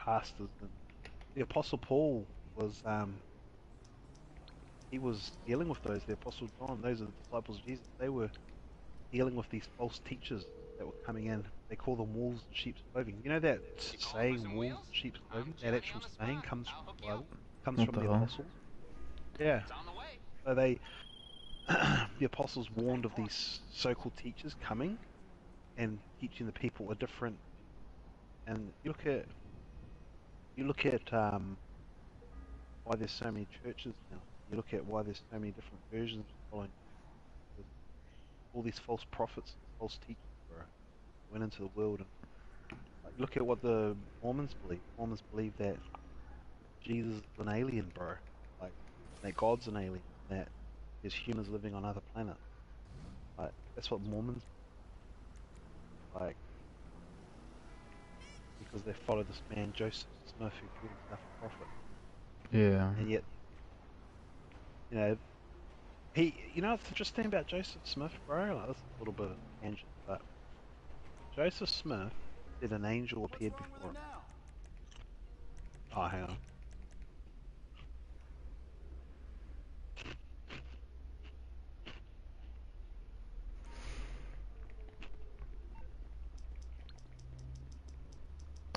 pastors. And the Apostle Paul was he was dealing with those. The Apostle John, those are the disciples of Jesus. They were dealing with these false teachers that were coming in. They call them wolves in sheep's clothing. You know that saying, wolves in sheep's clothing? That actual saying comes from the Bible, comes What from the the hell? apostles. Yeah. So they, the apostles warned of these so-called teachers coming and teaching the people a different. And you look at why there's so many churches now. You look at why there's so many different versions following. All these false prophets, false teachers, bro, went into the world. And like, look at what the Mormons believe. Mormons believe that Jesus is an alien, bro. Like that God's an alien. That there's humans living on other planets. Like that's what Mormons like because they follow this man Joseph Smith who called himself a prophet. Yeah. And yet, you know, what's interesting about Joseph Smith, bro? Like, this is a little bit of a tangent, but Joseph Smith said an angel appeared before him. Oh, hang on.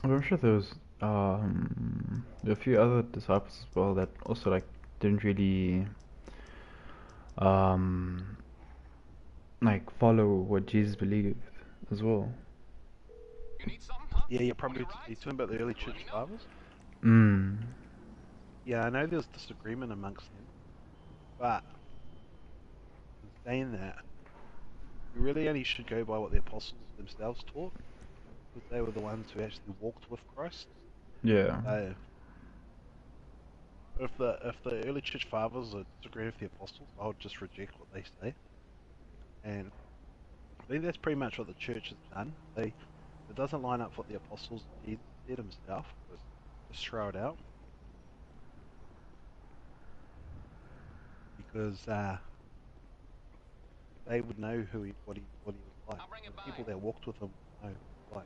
I'm sure there was a few other disciples as well that also like didn't really um like follow what Jesus believed as well. Yeah, you're talking about the early church fathers. Mm. Yeah, I know there's disagreement amongst them, but in saying that, you really only should go by what the apostles themselves taught, because they were the ones who actually walked with Christ. Yeah. So, if the early church fathers are disagreeing with the apostles, I would just reject what they say. And I think that's pretty much what the church has done. It doesn't line up with what the apostles and Jesus said himself. Just throw it out because they would know what he was like. The people that walked with him would know what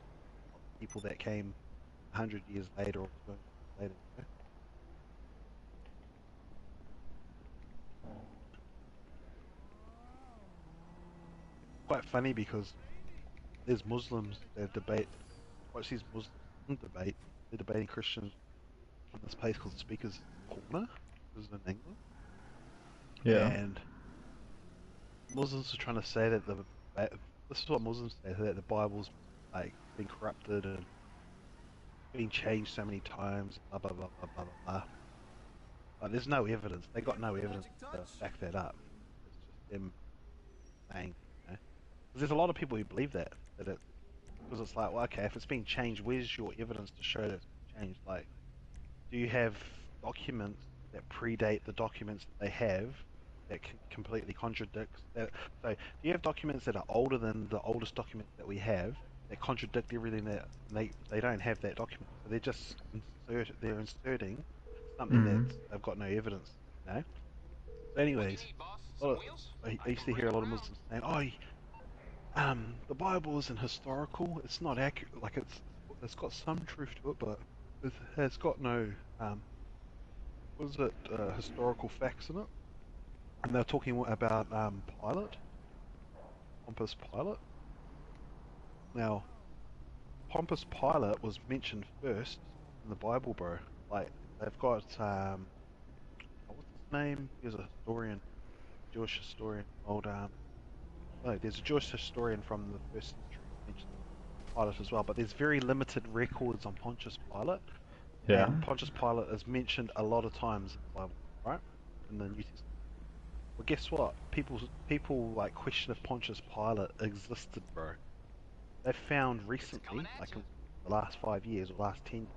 he was like. Not the people that came 100 years later or 200 years later. You know? Quite funny because there's Muslims that debate. Watch these Muslims debate. They're debating Christians in this place called Speaker's Corner, this is in England, Yeah. and Muslims are trying to say that this is what Muslims say, that the Bible's like been corrupted and been changed so many times, blah blah blah blah blah blah blah. Like, there's no evidence. They got no evidence to back that up. It's just them saying, you know. 'Cause there's a lot of people who believe that it because it's like, well, okay, if it's been changed, where's your evidence to show that it's been changed? Like, do you have documents that predate the documents that they have that completely contradicts that? So, do you have documents that are older than the oldest documents that we have that contradict everything that they don't have that document? So they're inserting something that Mm. they've got no evidence, you know? So anyways, I used to hear a lot of Muslims saying, "Oh, the Bible isn't historical. It's not accurate. Like it's got some truth to it, but it has got no was it historical facts in it." And they're talking about Pilate, Pompous Pilate. Now, Pompous Pilate was mentioned first in the Bible, bro. Like they've got what's his name? He was a historian, Jewish historian. Old no, there's a Jewish historian from the first century who mentions Pilate as well. But there's very limited records on Pontius Pilate, Yeah. and Pontius Pilate is mentioned a lot of times in the Bible, right? In the New Testament. Well, guess what? People like question if Pontius Pilate existed, bro. They found recently, like in the last 5 years or last 10 years,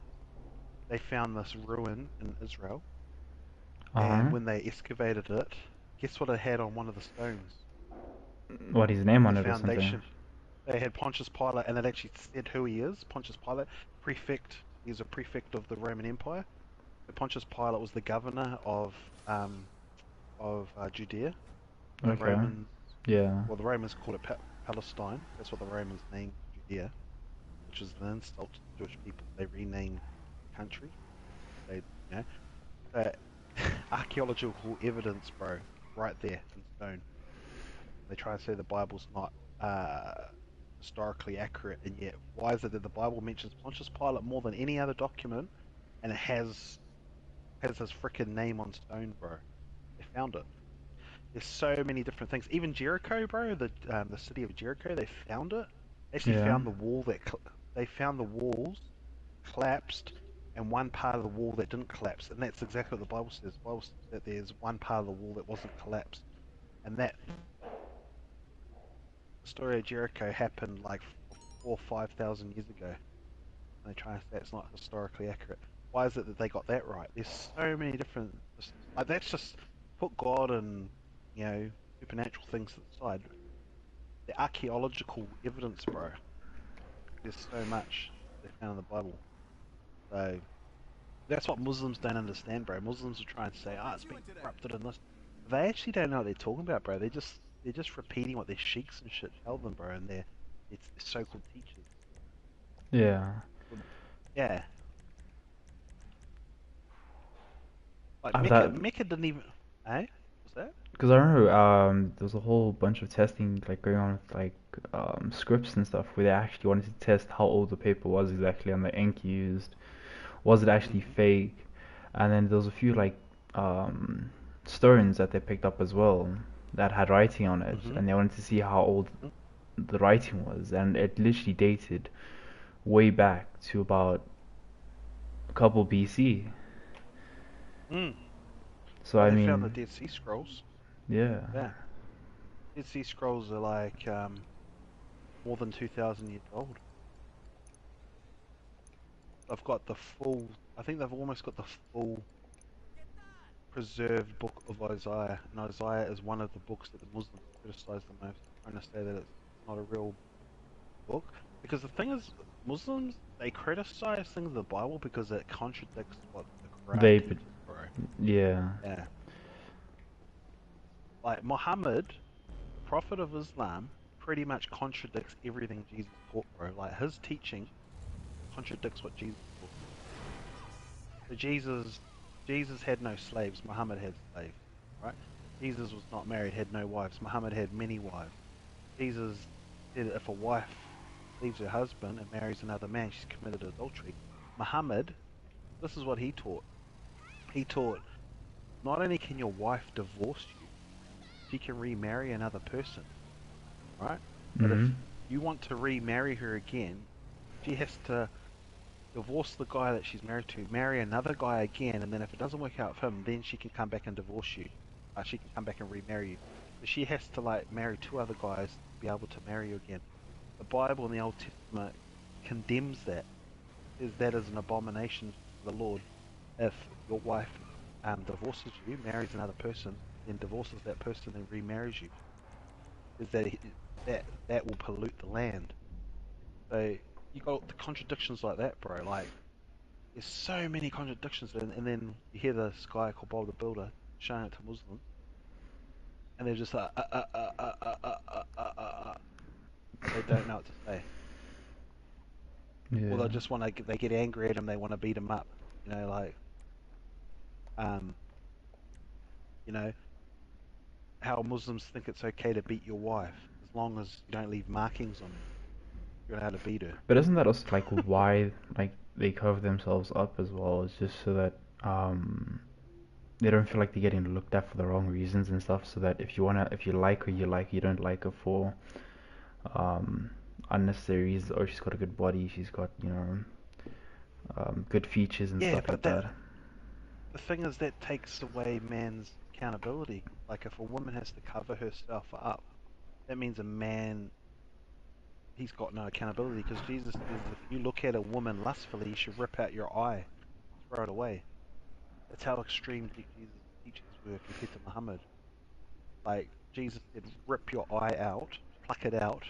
they found this ruin in Israel, and Uh-huh. when they excavated it, guess what it had on one of the stones? What his name The on it or something? foundation. They had Pontius Pilate, and it actually said who he is. Pontius Pilate, prefect. He's a prefect of the Roman Empire. So Pontius Pilate was the governor of Judea. The Okay. Romans, Yeah. well, the Romans called it Palestine. That's what the Romans named Judea, which is an insult to the Jewish people. They renamed. country. They, you know, uh, archaeological evidence, bro, right there in stone. They try and say the Bible's not uh, historically accurate, and yet why is it that the Bible mentions Pontius Pilate more than any other document, and it has his freaking name on stone, bro? They found it. There's so many different things. Even Jericho, bro, the city of Jericho, they found it. They actually Yeah. found the wall they found the walls collapsed, and one part of the wall that didn't collapse, and that's exactly what the Bible says. The Bible says that there's one part of the wall that wasn't collapsed, and that the story of Jericho happened like 4 or 5 thousand years ago. And they try and say it's not historically accurate. Why is it that they got that right? There's so many different like that's just put God and supernatural things to the side. The archaeological evidence, bro. There's so much they found in the Bible. So that's what Muslims don't understand, bro. Muslims are trying to say, it's been corrupted and this. They actually don't know what they're talking about, bro. They're just repeating what their sheikhs and shit tell them, bro, and it's so-called teachers. Yeah. Yeah, like I've Mecca. that Mecca didn't even. Eh? What's that? because I remember there was a whole bunch of testing like going on with like scripts and stuff where they actually wanted to test how old the paper was exactly and the ink used. Was it actually Mhm. fake? And then there was a few like um, stones that they picked up as well that had writing on it, Mhm. and they wanted to see how old Mhm. the writing was, and it literally dated way back to about a couple BC. Mm. So Oh, I they found the mean, Dead Sea Scrolls. yeah, Yeah, Dead Sea Scrolls are like more than 2,000 years old. They've got the full. I think they've almost got the full preserved book of Isaiah, and Isaiah is one of the books that the Muslims criticize the most, trying to say that it's not a real book. Because the thing is, Muslims they criticize things in the Bible because it contradicts what the Quran they, teaches, bro. yeah, Yeah, like Muhammad, the Prophet of Islam, pretty much contradicts everything Jesus taught, bro. Like his teaching contradicts what Jesus taught. So Jesus had no slaves. Muhammad had slaves, right? Jesus was not married, had no wives. Muhammad had many wives. Jesus said that if a wife leaves her husband and marries another man, she's committed adultery. Muhammad, this is what he taught. He taught not only can your wife divorce you, she can remarry another person, right? But if mm-hmm. you want to remarry her again, she has to divorce the guy that she's married to, marry another guy again, and then if it doesn't work out with him, then she can come back and divorce you. She can come back and remarry you. So she has to like marry two other guys to be able to marry you again. The Bible in the Old Testament condemns that. Says that is an abomination to the Lord. If your wife divorces you, marries another person, then divorces that person and remarries you, is that will pollute the land. So you got the contradictions like that, bro. Like there's so many contradictions, and then you hear this guy called Bob the Builder showing it to Muslims, and they're just like, they don't know what to say, or Yeah. they just want to, they get angry at him, they want to beat him up, like, um, you know, how Muslims think it's okay to beat your wife as long as you don't leave markings on her. You're allowed to beat her. But isn't that also like why like they cover themselves up as well? It's just so that they don't feel like they're getting looked at for the wrong reasons and stuff. So that if you like her, you like her, you don't like her for um unnecessary reasons. Or she's got a good body, she's got good features and Yeah, stuff but like that. the thing is that takes away man's accountability. Like if a woman has to cover herself up, that means a man he's got no accountability because Jesus says if you look at a woman lustfully, you should rip out your eye, throw it away. That's how extreme Jesus' teachings were compared to Muhammad. Like Jesus said, rip your eye out, pluck it out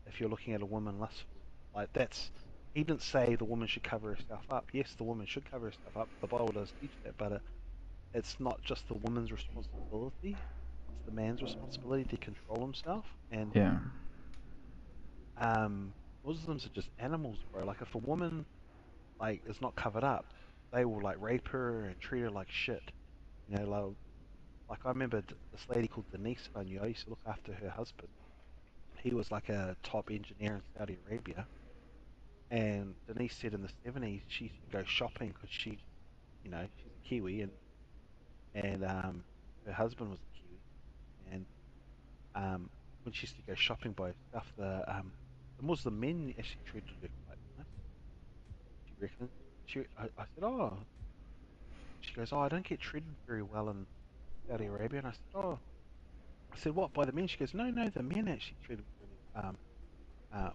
if you're looking at a woman lustfully. Like that's he didn't say the woman should cover herself up. Yes, the woman should cover herself up. The Bible does teach that, but it's not just the woman's responsibility. It's the man's responsibility to control himself. And Yeah. um, Muslims are just animals, bro. Like if a woman like is not covered up, they will like rape her and treat her like shit. You know, like I remember this lady called Denise I knew. I used to look after her husband. He was like a top engineer in Saudi Arabia, and Denise said in the 70s she used to go shopping because she's a Kiwi, and her husband was a Kiwi, and when she used to go shopping by herself, the Muslim men actually treated her quite nice. She reckons. I said, oh, she goes, oh, I don't get treated very well in Saudi Arabia, and I said, oh, I said, what, by the men? She goes, no, no, the men actually treated me really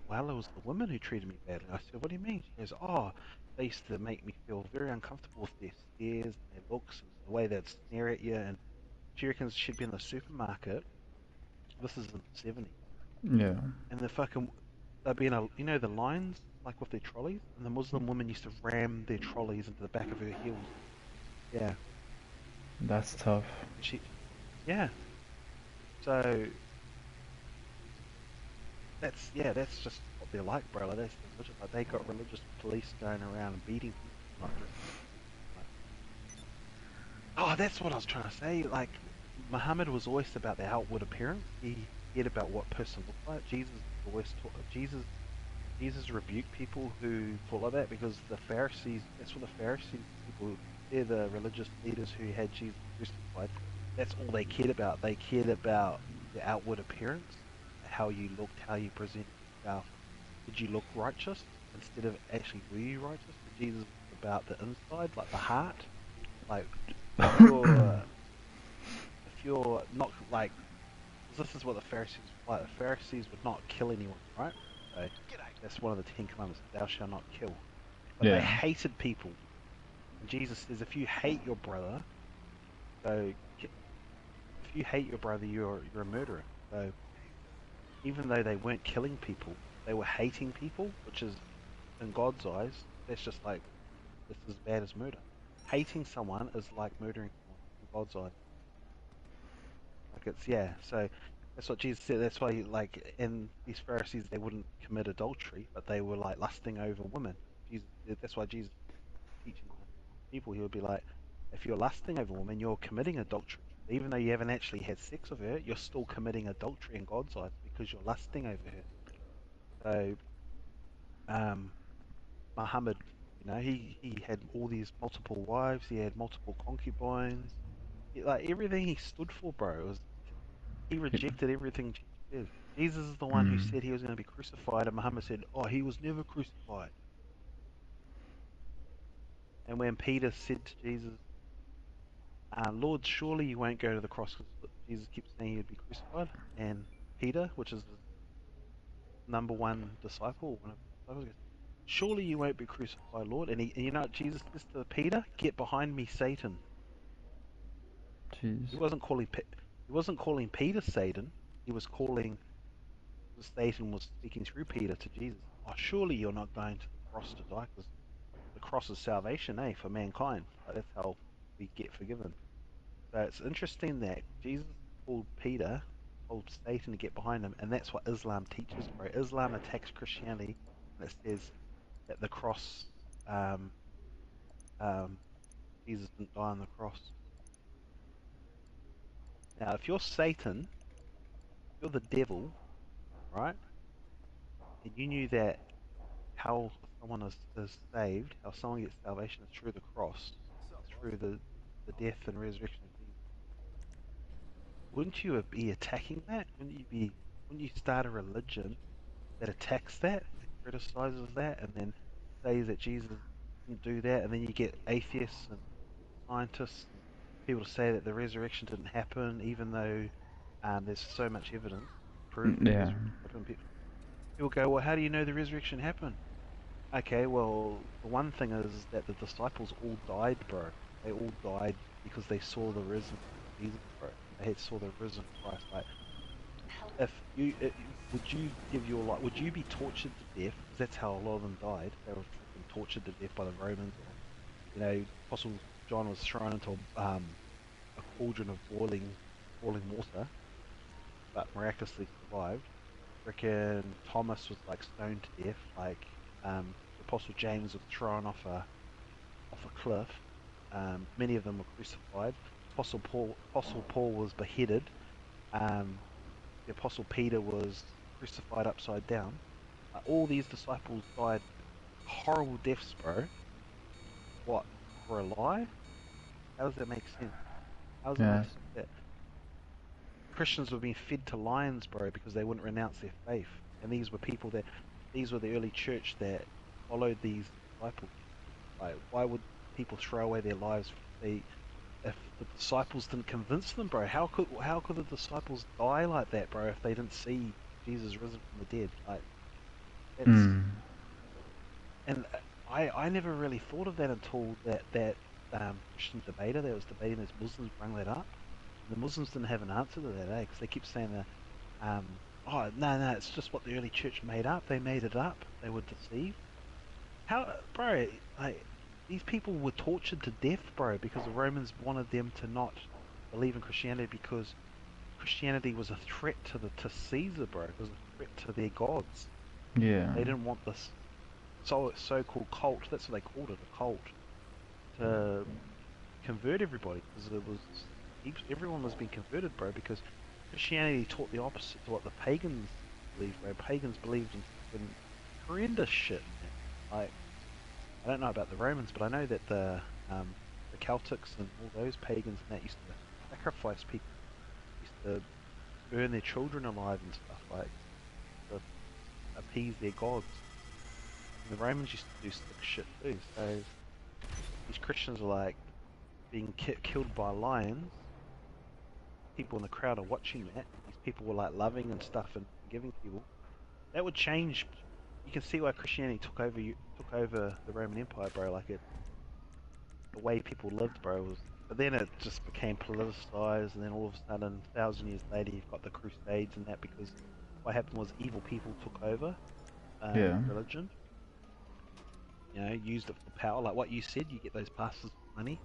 well. It was the women who treated me badly. I said, what do you mean? She goes, oh, they used to make me feel very uncomfortable with their stares and their looks and the way they'd snare at you. And she reckons she'd be in the supermarket. This is in the 70s. Yeah. And they'd be in the lines, like with their trolleys, and the Muslim women used to ram their trolleys into the back of her heels. Yeah. That's tough. Yeah. So that's just what they're like, bro. Like, that's the religion. Like, they got religious police going around and beating people, not just like. Oh, that's what I was trying to say. Like, Muhammad was always about the outward appearance. He cared about what person looked like. Jesus rebuked people who follow that because the Pharisees. That's what the Pharisees people. They're the religious leaders who had Jesus crucified. That's all they cared about. They cared about the outward appearance, how you looked, how you presented yourself. Did you look righteous instead of actually were you righteous? But Jesus was about the inside, like the heart. Like if you're not like, 'cause this is what the Pharisees were like. The Pharisees would not kill anyone, right? So that's one of the Ten Commandments: "Thou shalt not kill." But they Yeah. hated people. And Jesus says, if you hate your brother, so if you hate your brother, you're a murderer. So even though they weren't killing people, they were hating people, which is in God's eyes, that's just like it's as bad as murder. Hating someone is like murdering someone in God's eyes. Like it's yeah. So that's what Jesus said. That's why like in these Pharisees they wouldn't commit adultery, but they were like lusting over women. Jesus. That's why Jesus teaching the people. He would be like, if you're lusting over a woman, you're committing adultery. Even though you haven't actually had sex with her, you're still committing adultery in God's eyes because you're lusting over her. So um, Muhammad, he had all these multiple wives. He had multiple concubines. Like everything he stood for, bro, was he rejected everything Jesus said. Jesus is the one who Mm. said he was going to be crucified, and Muhammad said, "Oh, he was never crucified." And when Peter said to Jesus, "Lord, surely you won't go to the cross," because Jesus keeps saying he would be crucified, and Peter, which is the number one disciple, one of the disciples, goes, "Surely you won't be crucified, Lord." And you know what Jesus says to Peter? "Get behind me, Satan." Jeez. He wasn't calling Peter Satan. He was calling Satan was speaking through Peter to Jesus. Oh, surely you're not going to the cross to die, because the cross is salvation, for mankind. Like, that's how we get forgiven. So it's interesting that Jesus told Satan to get behind him, and that's what Islam teaches, bro. Islam attacks Christianity, and it says that the cross, um, um, Jesus didn't die on the cross. Now, if you're Satan, you're the devil, right? And you knew that how someone is saved, how someone gets salvation is through the cross, through the death and resurrection of Jesus. Wouldn't you be attacking that? Wouldn't you start a religion that attacks that, that criticizes that, and then says that Jesus didn't do that, and then you get atheists and scientists and people to say that the resurrection didn't happen, even though there's so much evidence to prove the Yeah. resurrection happened. People go, well, how do you know the resurrection happened? Okay, well, the one thing is that the disciples all died, bro. They all died because they saw the risen Jesus, bro. They had saw the risen Christ. Like, if you would you give your life? Would you be tortured to death? Because that's how a lot of them died. They were freaking tortured to death by the Romans, or Apostle John was thrown into a cauldron of boiling water, but miraculously survived. Freaking Thomas was like stoned to death. Like Apostle James was thrown off a off a cliff. Many of them were crucified. Apostle Paul was beheaded. Um, the Apostle Peter was crucified upside down. All these disciples died horrible deaths, bro. What, for a lie? How does that make sense? How does it make Yeah. sense that Christians were being fed to lions, bro, because they wouldn't renounce their faith? And these were the early church that followed these disciples. Like, why would people throw away their lives if the disciples didn't convince them, bro? How could the disciples die like that, bro, if they didn't see Jesus risen from the dead? Like, that's Mm. and I never really thought of that until that Christian debater that was debating those Muslims bring that up. The Muslims didn't have an answer to that, because they keep saying that, oh no, it's just what the early church made up. They made it up. They were deceived. How, bro? Like, these people were tortured to death, bro, because the Romans wanted them to not believe in Christianity because Christianity was a threat to Caesar, bro. It was a threat to their gods. Yeah. They didn't want this so-called cult. That's what they called it, a cult, to convert everybody, because everyone was being converted, bro. Because Christianity taught the opposite to what the pagans believed, bro. Pagans believed in horrendous shit, man. Like, I don't know about the Romans, but I know that the Celtics and all those pagans and that used to sacrifice people, used to burn their children alive and stuff, like, to appease their gods. And the Romans used to do sick shit too. So these Christians are like being killed by lions. People in the crowd are watching that. These people were like loving and stuff and forgiving people. That would change. You can see why Christianity took over the Roman Empire, bro. Like, the way people lived, bro, was. But then it just became politicized, and then all of a sudden, 1,000 years later, you've got the Crusades and that, because what happened was evil people took over Yeah. religion. Used it for power. Like what you said, you get those pastors with money.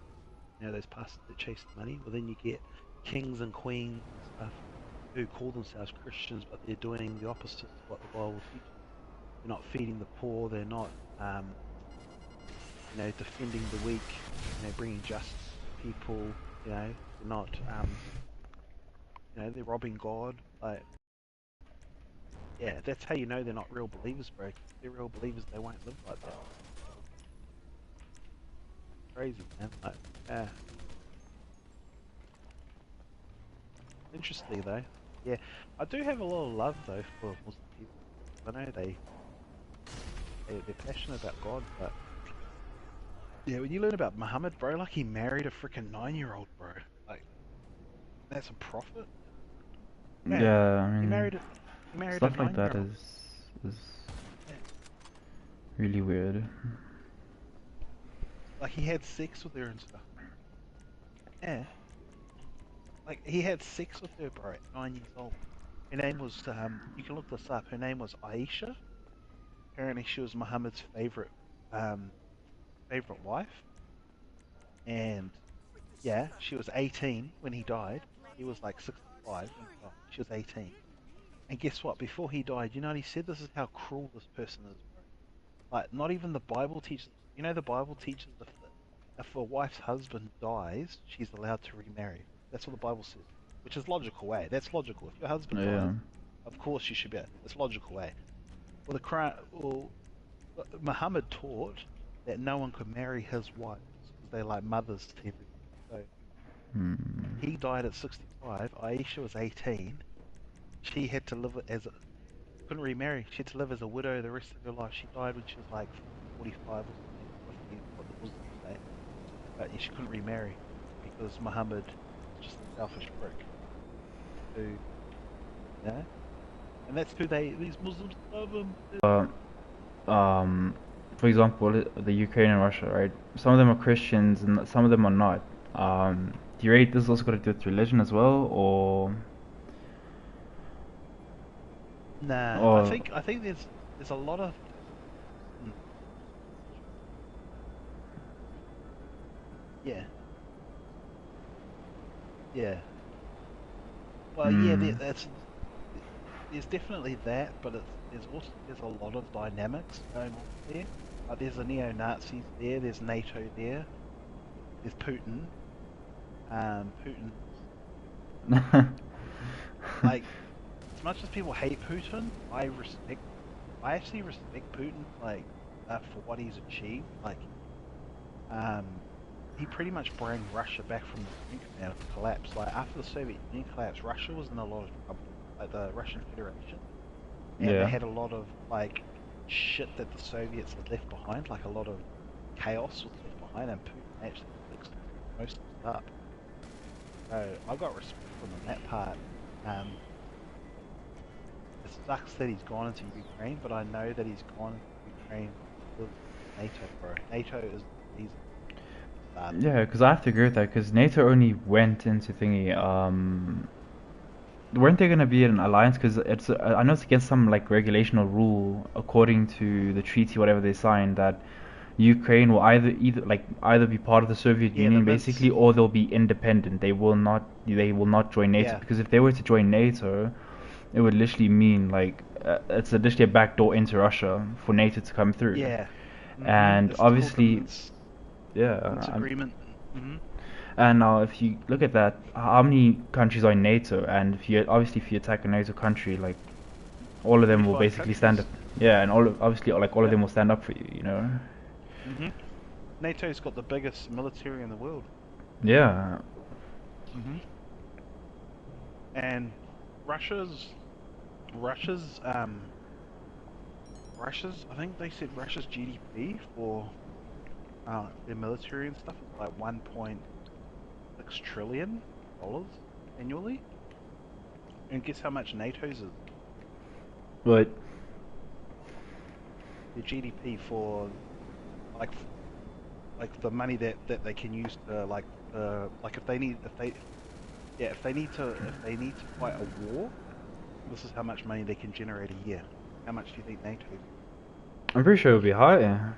Those pastors that chase the money. Well, then you get kings and queens and stuff who call themselves Christians, but they're doing the opposite to what the Bible teaches. They're not feeding the poor. They're not, defending the weak. Bringing justice to people. They're not, they're robbing God. Like, yeah, that's how you know they're not real believers, bro. If they're real believers, they won't live like that. Crazy, man. Like, yeah. Interesting though. Yeah, I do have a lot of love though for Muslim people. I know they're passionate about God, but yeah, when you learn about Muhammad, bro, like, he married a freaking 9-year-old, bro. Like, that's a prophet. Yeah, Yeah. I he mean, married a he married a stuff like that 9-year-old. is Yeah, really weird. like he had sex with her and stuff. Yeah, like he had sex with her, bro, at 9 years old. Her name was you can look this up. Her name was Aisha. Apparently, she was Muhammad's um favorite wife, and yeah, she was 18 when he died. He was like 65 when he died. She was 18. And guess what? Before he died, he said, this is how cruel this person is, bro. Like, not even the Bible teaches. The Bible teaches if a wife's husband dies, she's allowed to remarry. That's what the Bible says, which is logical way. That's logical. If your husband dies, Yeah. of course you should be. That's logical way. Well, Muhammad taught that no one could marry his wives because they're like mothers to everybody. So Hmm. he died at 65. Aisha was 18. She had to live as a, couldn't remarry. She had to live as a widow the rest of her life. She died when she was like 45 or something, 50, what the Muslims say. But yeah, she couldn't remarry because Muhammad was just a selfish prick. Who, yeah, and that's who these Muslims love him. Uh, um, for example, the Ukraine and Russia, right? Some of them are Christians and some of them are not. Do you rate this also got to do with religion as well, Nah, I or think I think there's a lot of mm, yeah, yeah. Well, yeah, mm, there's definitely that, but there's a lot of dynamics going on there. There's the neo-Nazis there. There's NATO there. There's Putin. Putin, like, as much as people hate Putin, I actually respect Putin, like, for what he's achieved. Like, um, he pretty much brought Russia back from the brink now of collapse. Like, after the Soviet Union collapsed, Russia was in a lot of trouble, like the Russian Federation, and they Yeah. had a lot of like shit that the Soviets had left behind, like a lot of chaos was left behind, and Putin actually fixed most of it up. So I got respect from him on that part. Um, it sucks that he's gone into Ukraine, but I know that he's gone into Ukraine with NATO, bro. NATO is the reason it started. Yeah, because I have to agree with that. Because NATO only went into thingy. Weren't they gonna be an alliance? Because it's I know it's against some like regulation or rule according to the treaty, whatever they signed, that Ukraine will either be part of the Soviet Yeah, the Union Minsk. basically, or they'll be independent. They will not join NATO, Yeah. because if they were to join NATO, it would literally mean like it's literally a backdoor into Russia for NATO to come through. Yeah. And It's called the obviously, yeah. Minsk agreement. hmm And now, if you look at that, how many countries are in NATO? And if you attack a NATO country, like all of them will 25 basically stand up. countries. Yeah, and obviously, like all of Yeah. them will stand up for you. You know? hmm NATO's got the biggest military in the world. Yeah. hmm And Russia's Russia's Russia's I think they said Russia's GDP for their military and stuff is like 1.6 trillion dollars annually. And guess how much NATO's is? But Their GDP for like the money that they can use to like if they need if they yeah if they need to fight a war, this is how much money they can generate a year. How much do you think NATO? I'm pretty sure it'll be higher.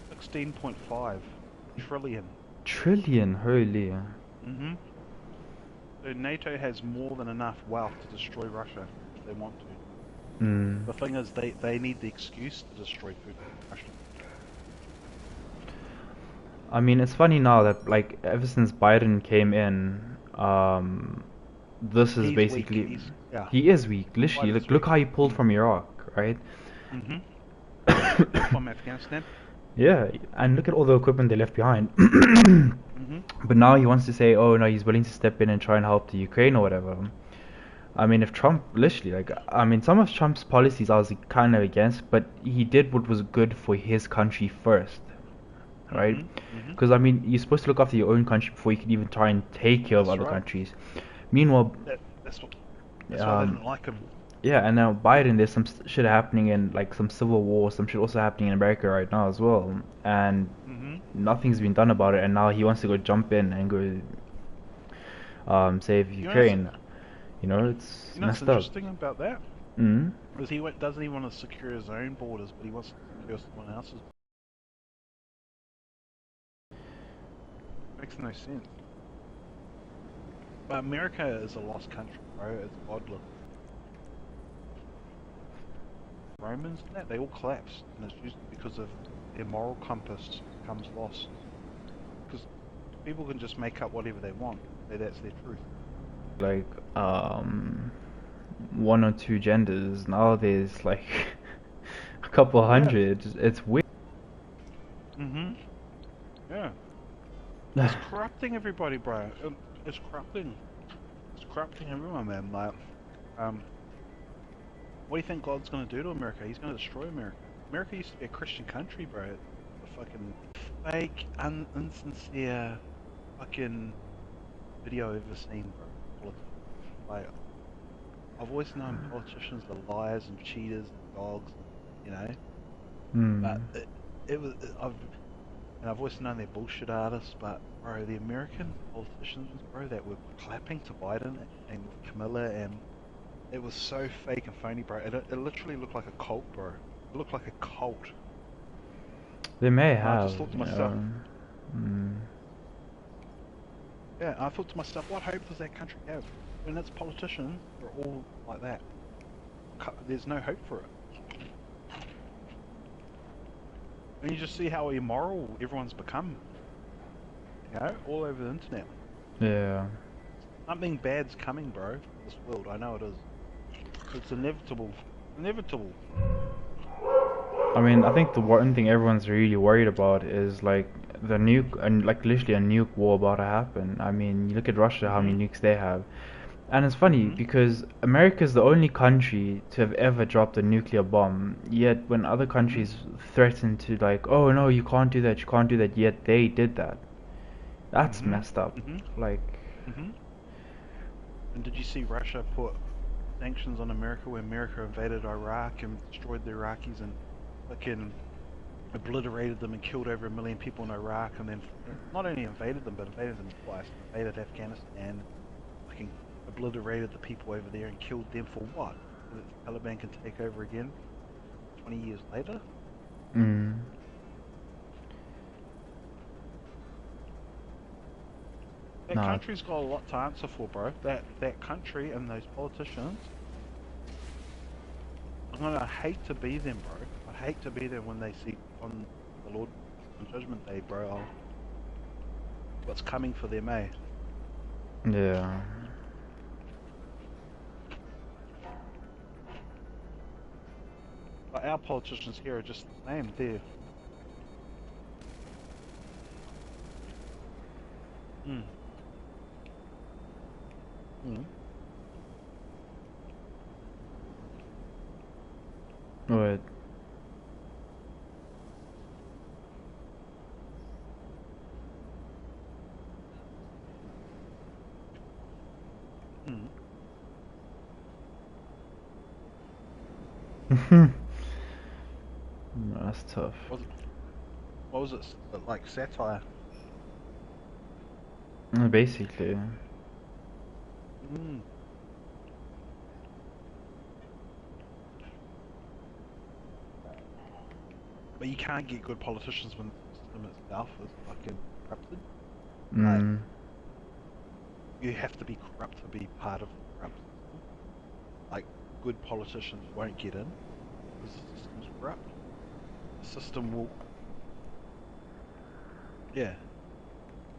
16.5 trillion. Trillion, holy. hmm So NATO has more than enough wealth to destroy Russia if they want to. Mm. The thing is, they need the excuse to destroy Russia. I mean, it's funny now that like ever since Biden came in, this is He's weak. basically Yeah. he is weak. Literally, Biden's look weak. how he pulled from Iraq, right? hmm From Afghanistan. Yeah, and look at all the equipment they left behind. hmm But now he wants to say, oh no, he's willing to step in and try and help the Ukraine or whatever. I mean, if Trump literally, like, I mean, some of Trump's policies I was kind of against, but he did what was good for his country first, right? hmm hmm Because I mean, you're supposed to look after your own country before you can even try and take care of That's other right. countries. Meanwhile, That's what. That's why they didn't like him. yeah, and now Biden, there's some shit happening in like some civil war, some shit also happening in America right now as well, and hmm nothing's been done about it, and now he wants to go jump in and go save You know, what's- Ukraine. You know, it's you know what's messed up. interesting about that? Mm. Is doesn't he want to secure his own borders, but he wants to secure someone else's. Makes no sense. But America is a lost country, bro. It's godless. Romans and that, they all collapsed, and it's usually because of their moral compass becomes lost. Because people can just make up whatever they want, say that's their truth. Like one or two genders. Now there's like a couple Yeah. hundred. It's weird. hmm Yeah. It's corrupting everybody, bro. It's corrupting. It's corrupting everyone, man. Like, what do you think God's gonna do to America? He's gonna destroy America. America used to be a Christian country, bro. It's a fucking fake, insincere, fucking video I've ever seen, bro. Like, I've always known politicians are liars and cheaters and dogs, you know. Hmm. But I've always known they're bullshit artists. But bro, the American politicians, bro, that were clapping to Biden and Camilla, and it was so fake and phony, bro. It literally looked like a cult, bro. It looked like a cult. They may And I have, just thought to you myself, know. Hmm. yeah, I thought to myself, what hope does that country have when its politicians are all like that? There's no hope for it. And you just see how immoral everyone's become, all over the internet. Yeah. Something bad's coming, bro, for this world. I know it is. It's inevitable. Inevitable. I mean, I think the one thing everyone's really worried about is like the nuke, and like literally a nuke war about to happen. I mean, you look at Russia, how Mhm. many nukes they have. And it's funny Mhm. because America is the only country to have ever dropped a nuclear bomb. Yet when other Mhm. countries threaten to like, oh no, you can't do that, you can't do that, yet they did that. That's Mhm. messed up. Mhm. Like, Mhm. And did you see Russia put sanctions on America when America invaded Iraq and destroyed the Iraqis and fucking obliterated them and killed over 1 million people in Iraq, and then not only invaded them but invaded them twice, invaded Afghanistan, fucking obliterated the people over there and killed them for what? So that the Taliban can take over again 20 years later? mm, That nah, country's got a lot to answer for, bro. That country and those politicians, I'm gonna hate to be them, bro. I hate to be there when they see on the Lord on Judgment Day, bro. What's coming for them, eh? yeah. But our politicians here are just the same. They're mm, mm, But mm. that's tough. Was it, what was it like satire? Basically. Mm. But you can't get good politicians when the system itself is fucking corrupted. Like Mm, you have to be corrupt to be part of the corrupt system. Like good politicians won't get in because the system's corrupt. The system will, yeah,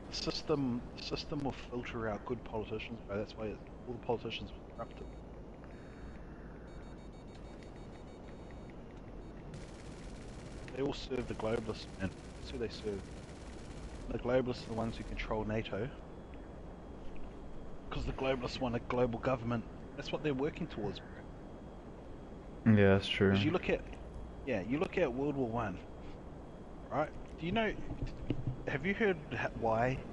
the system will filter out good politicians, bro. That's why all the politicians are corrupted. They all serve the globalists, man. That's who they serve. The globalists are the ones who control NATO because the globalists want a global government. That's what they're working towards, bro. yeah, that's true. Because you look at, yeah, you look at World War One, right? Do you know? Have you heard why?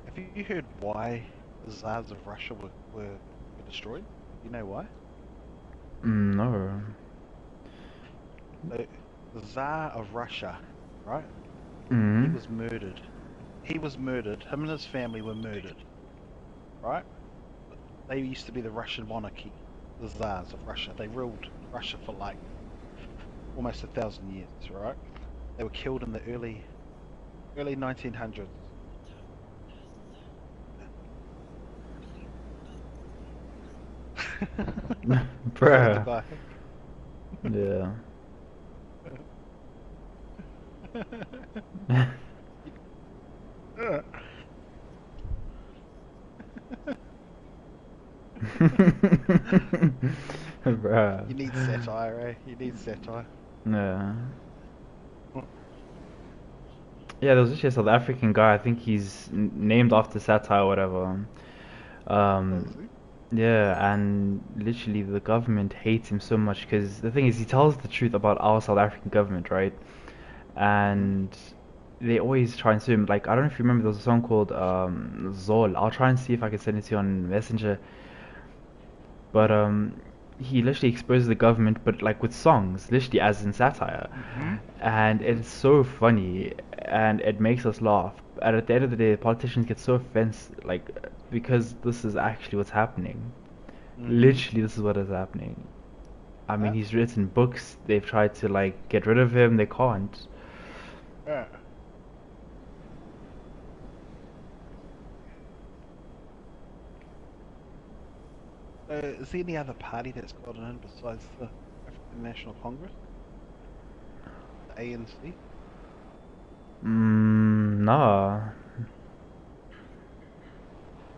Have you heard why the Tsars of Russia were destroyed? You know why? No. The, the Tsar of Russia, right? He Mm, was murdered. He was murdered. Him and his family were murdered, right? They used to be the Russian monarchy, the Tsars of Russia. They ruled Russia for like almost 1,000 years, right? They were killed in the early 1900s. Is that the bruh. guy? Yeah. Bruh. You need satire, eh? You need satire. Yeah. Yeah, there was actually a South African guy. I think he's named after satire or whatever. Oh, is Um, he? yeah, and literally the government hates him so much because the thing is he tells the truth about our South African government, right? Mm-hmm. And they always try and sue him. Like I don't know if you remember, there was a song called Zol. I'll try and see if I can send it to you on Messenger. But he literally exposes the government, but like with songs, literally as in satire, Mm-hmm. and Mm-hmm. it's so funny and it makes us laugh. And at the end of the day, politicians get so offensive, like because this is actually what's happening. Mm-hmm. Literally, this is what is happening. I mean, Yeah. he's written books. They've tried to like get rid of him. They can't. Yeah. Is there any other party that's gotten in besides the African National Congress, the ANC? Nah.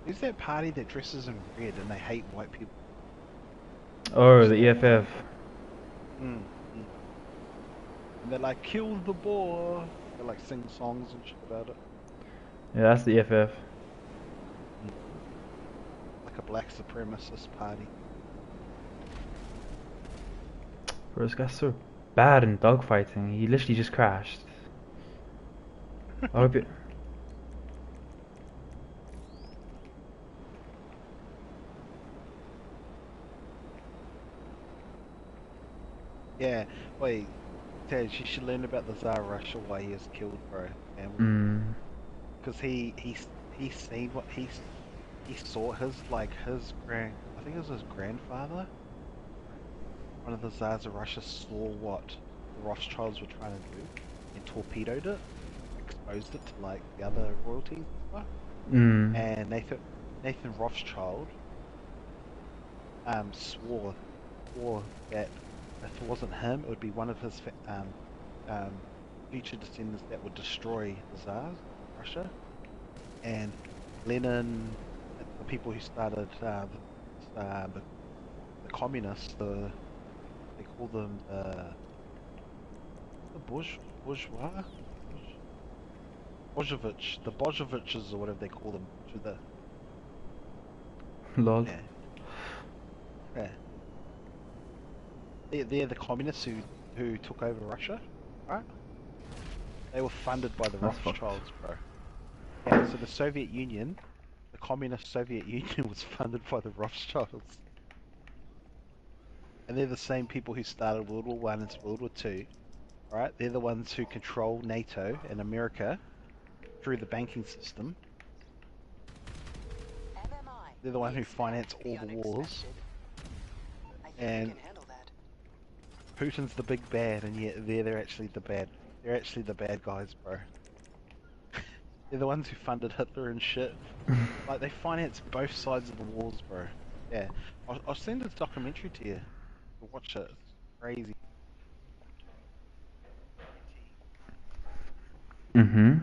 Who's that party that dresses in red and they hate white people? Oh, Watch the that one. EFF. Mm, mm. And they're like, kill the boar. They like sing songs and shit about it. Yeah, that's the EFF. Mm. Like a black supremacist party. Bro, this guy's so bad in dogfighting. He literally just crashed. I hope it. Yeah, wait, Tej, you should learn about the Tsar Russia why he was killed, bro. Family, Mm. because he seen what he saw his grand, I think it was his grandfather, one of the Tsars of Russia saw what the Rothschilds were trying to do and torpedoed it, exposed it to like the other royalties and stuff. Mm. And Nathan Rothschild swore that if it wasn't him, it would be one of his um, future descendants that would destroy the Tsars of Russia. And Lenin, the people who started the communists, they call them bourgeois, Bolshevich, the Bolsheviches or whatever they call them, which are the Lol. yeah, yeah. They're the communists who took over Russia, right? They were funded by the That's fucked. Rothschilds, bro. Yeah, so the Soviet Union, the communist Soviet Union was funded by the Rothschilds. And they're the same people who started World War One into World War Two, right? They're the ones who control NATO and America through the banking system. They're the one who finance all the wars. And Putin's the big bad, and yet they're actually the bad. They're actually the bad guys, bro. They're the ones who funded Hitler and shit. Like they finance both sides of the wars, bro. Yeah, I'll send this documentary to you. Watch it. It's crazy. Mm-hmm.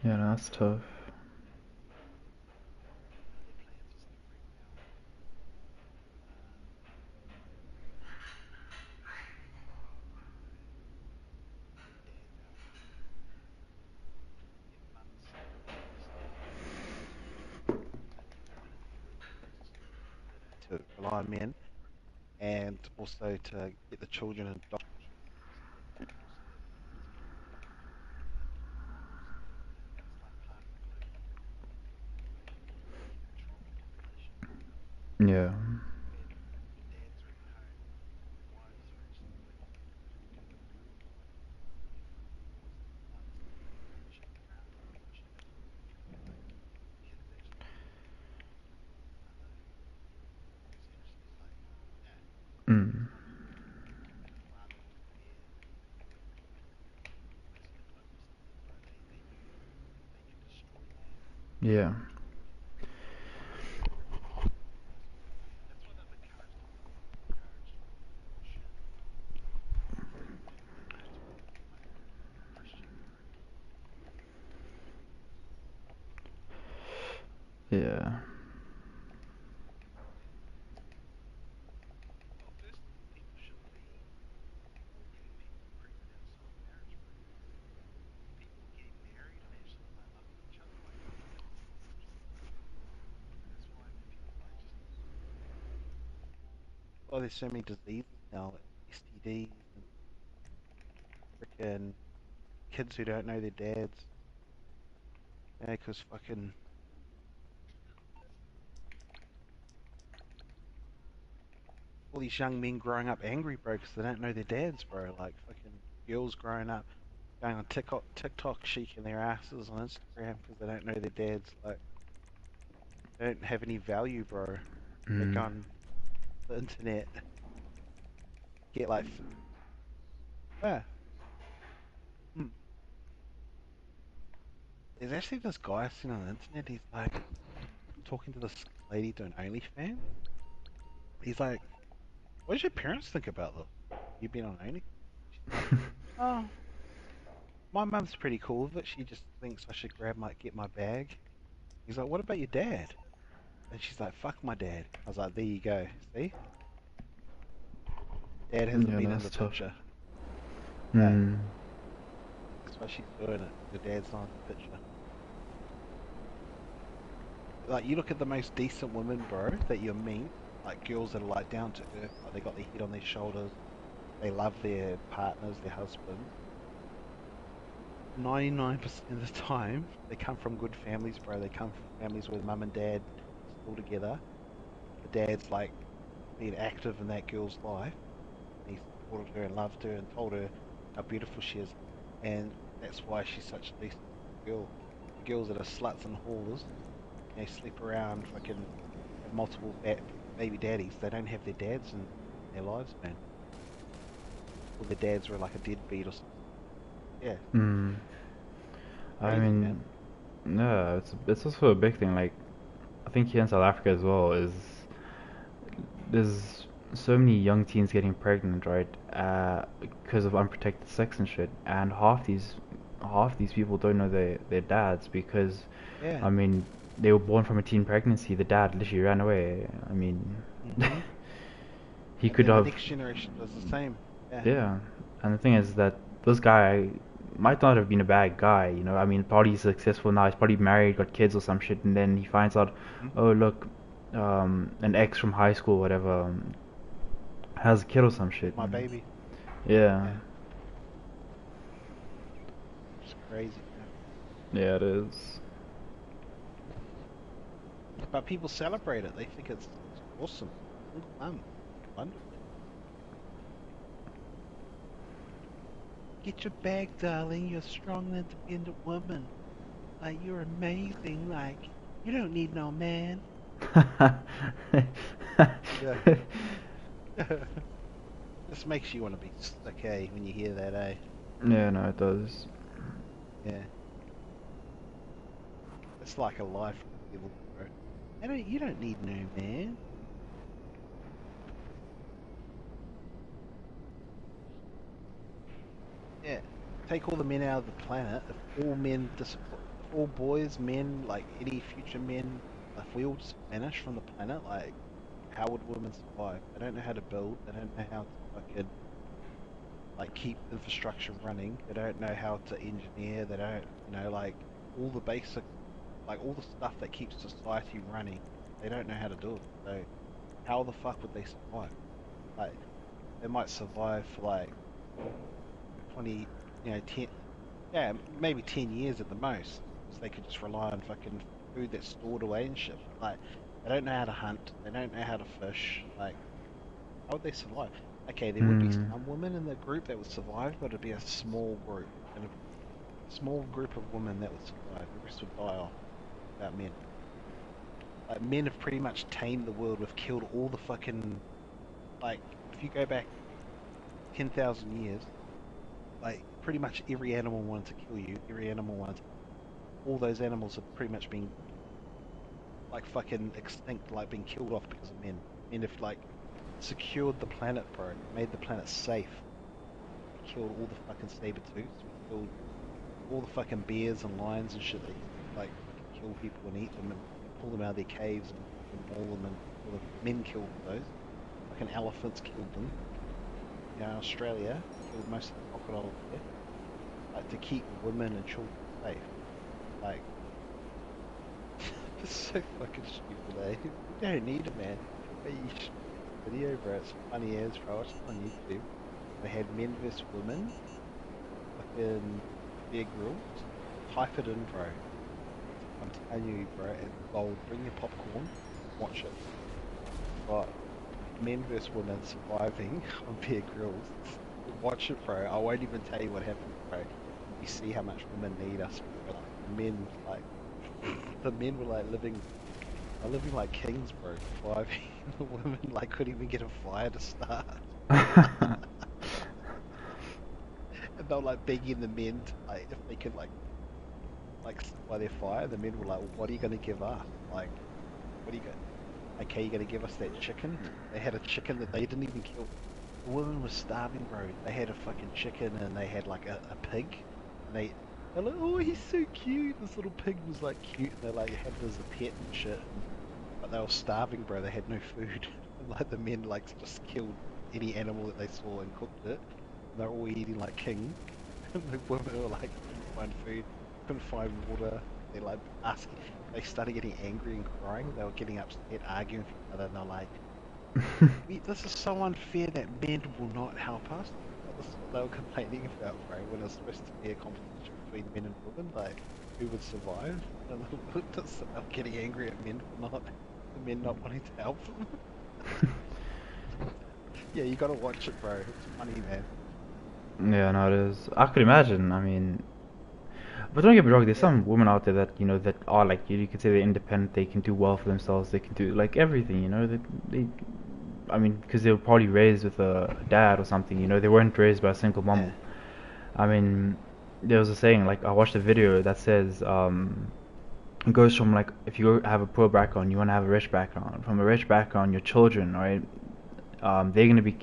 Yeah, that's tough. To rely on men, and also to get the children indoctrinated. Yeah. Mm. Yeah. Yeah. Oh, there's so many diseases now, like STDs and freaking kids who don't know their dads. Yeah, because fucking all these young men growing up angry, bro, because they don't know their dads, bro. Like fucking girls growing up going on TikTok, shaking their asses on Instagram because they don't know their dads. Like they don't have any value, bro. They go Mm. on the internet, get like, yeah. Mm. There's actually this guy I've seen on the internet. He's like talking to this lady doing OnlyFans. He's like, "What does your parents think about this? You been on Only?" She's like, "Oh, my mum's pretty cool with it. She just thinks I should get my bag." He's like, "What about your dad?" And she's like, "Fuck my dad." I was like, "There you go. See, dad hasn't Yeah, been in that's the tough. picture." Yeah, Hmm. that's why she's doing it. Your dad's not in the picture. Like, you look at the most decent women, bro, that you meet, like girls that are like down to earth, like they got their head on their shoulders, they love their partners, their husbands. 99% of the time, they come from good families, bro. They come from families where mum and dad are still together. The dad's like being active in that girl's life. He supported her and loved her and told her how beautiful she is. And that's why she's such a decent girl. The girls that are sluts and whores, they sleep around, fucking have multiple baby daddies. They don't have their dads in their lives, man. Or their dads were like a deadbeat or something. Yeah, Hmm. I crazy, mean, man. yeah, it's also a big thing. Like, I think here in South Africa as well is there's so many young teens getting pregnant, right? Because of unprotected sex and shit. And half these people don't know their dads because, Yeah. I mean, they were born from a teen pregnancy. The dad literally ran away. I mean, Mhm. he And could then the have, next generation does the same. Yeah. yeah. And the thing is that this guy might not have been a bad guy, you know. I mean, probably he's successful now. He's probably married, got kids or some shit, and then he finds out, Mhm. oh look, an ex from high school, whatever, has a kid or some shit. My baby. Yeah, Yeah. It's crazy, man. yeah, it is. But people celebrate it. They think it's awesome. Single mum. Wonderful. Get your bag, darling. You're a strong, independent woman. Like, you're amazing. Like, you don't need no man. Yeah. This makes you want to be sick, eh, when you hear that, eh? Yeah, no, it does. Yeah. It's like a lie from the devil, bro. You don't need no man. Yeah. Take all the men out of the planet. If all boys, men, like any future men, if we all just vanish from the planet, like, how would women survive? They don't know how to build. They don't know how to fucking like keep infrastructure running. They don't know how to engineer. They don't, like all the basic, like all the stuff that keeps society running. They don't know how to do it. So how the fuck would they survive? Like they might survive for like 20, 10, yeah, maybe 10 years at the most, because they could just rely on fucking food that's stored away and shit. Like they don't know how to hunt. They don't know how to fish. Like how would they survive? Okay, there would be Hmm. some women in the group that would survive, but it'd be a small group. And a small group of women that would survive. The rest would die off without men. Like men have pretty much tamed the world. We've killed all the fucking like if you go back 10,000 years, like pretty much every animal wanted to kill you. Every animal wanted all those animals have pretty much been like fucking extinct, like been killed off because of men. Men have like secured the planet, bro. Made the planet safe. We killed all the fucking saber-tooths. We killed all the fucking bears and lions and shit that used to like fucking kill people and eat them and pull them out of their caves and fucking maul them and all the men killed those. Fucking elephants killed them. Australia killed most of the crocodiles there, like to keep women and children safe. Like, it's so fucking stupid, eh? We don't need a man. But you should watch the video, bro. It's funny as, bro. It's on YouTube. They had men versus women, fucking Bear Grylls. Type it in, bro. I'm telling you, bro, it's gold. Bring your popcorn, watch it. Got men versus women surviving on Bear Grylls. Watch it, bro. I won't even tell you what happens, bro. You see how much women need us, bro. Like, the men were like living like kings, bro. Surviving. The women like couldn't even get a fire to start. And they were like begging the men to like if they could like sit by their fire. The men were like, "What are you gonna give up?" Like. what do you got? Okay, you got to give us that chicken. They had a chicken that they didn't even kill. The woman was starving, bro. They had a fucking chicken and they had like a pig, and they're like, oh, he's so cute. This little pig was like cute, and they like had it as a pet and shit. But they were starving, bro. They had no food. And like the men like just killed any animal that they saw and cooked it. And they're all eating like kings. And the women were like couldn't find food, couldn't find water. They like asking. They started getting angry and crying. They were getting upset, arguing with each other, and they're like, this is so unfair that men will not help us." But this is what they were complaining about, bro. When it was supposed to be a competition between men and women, like who would survive. And they were getting angry at men for not the men not wanting to help them. Yeah, you gotta watch it, bro. It's funny, man. Yeah, no, it is. I could imagine. I mean, but don't get me wrong. There's Yeah, some women out there that that are like you could say they're independent. They can do well for themselves. They can do like everything. They I mean, because they were probably raised with a dad or something. They weren't raised by a single mom. yeah. I mean, there was a saying like I watched a video that says it goes from like if you have a poor background, you want to have a rich background. From a rich background, your children, right? They're gonna be,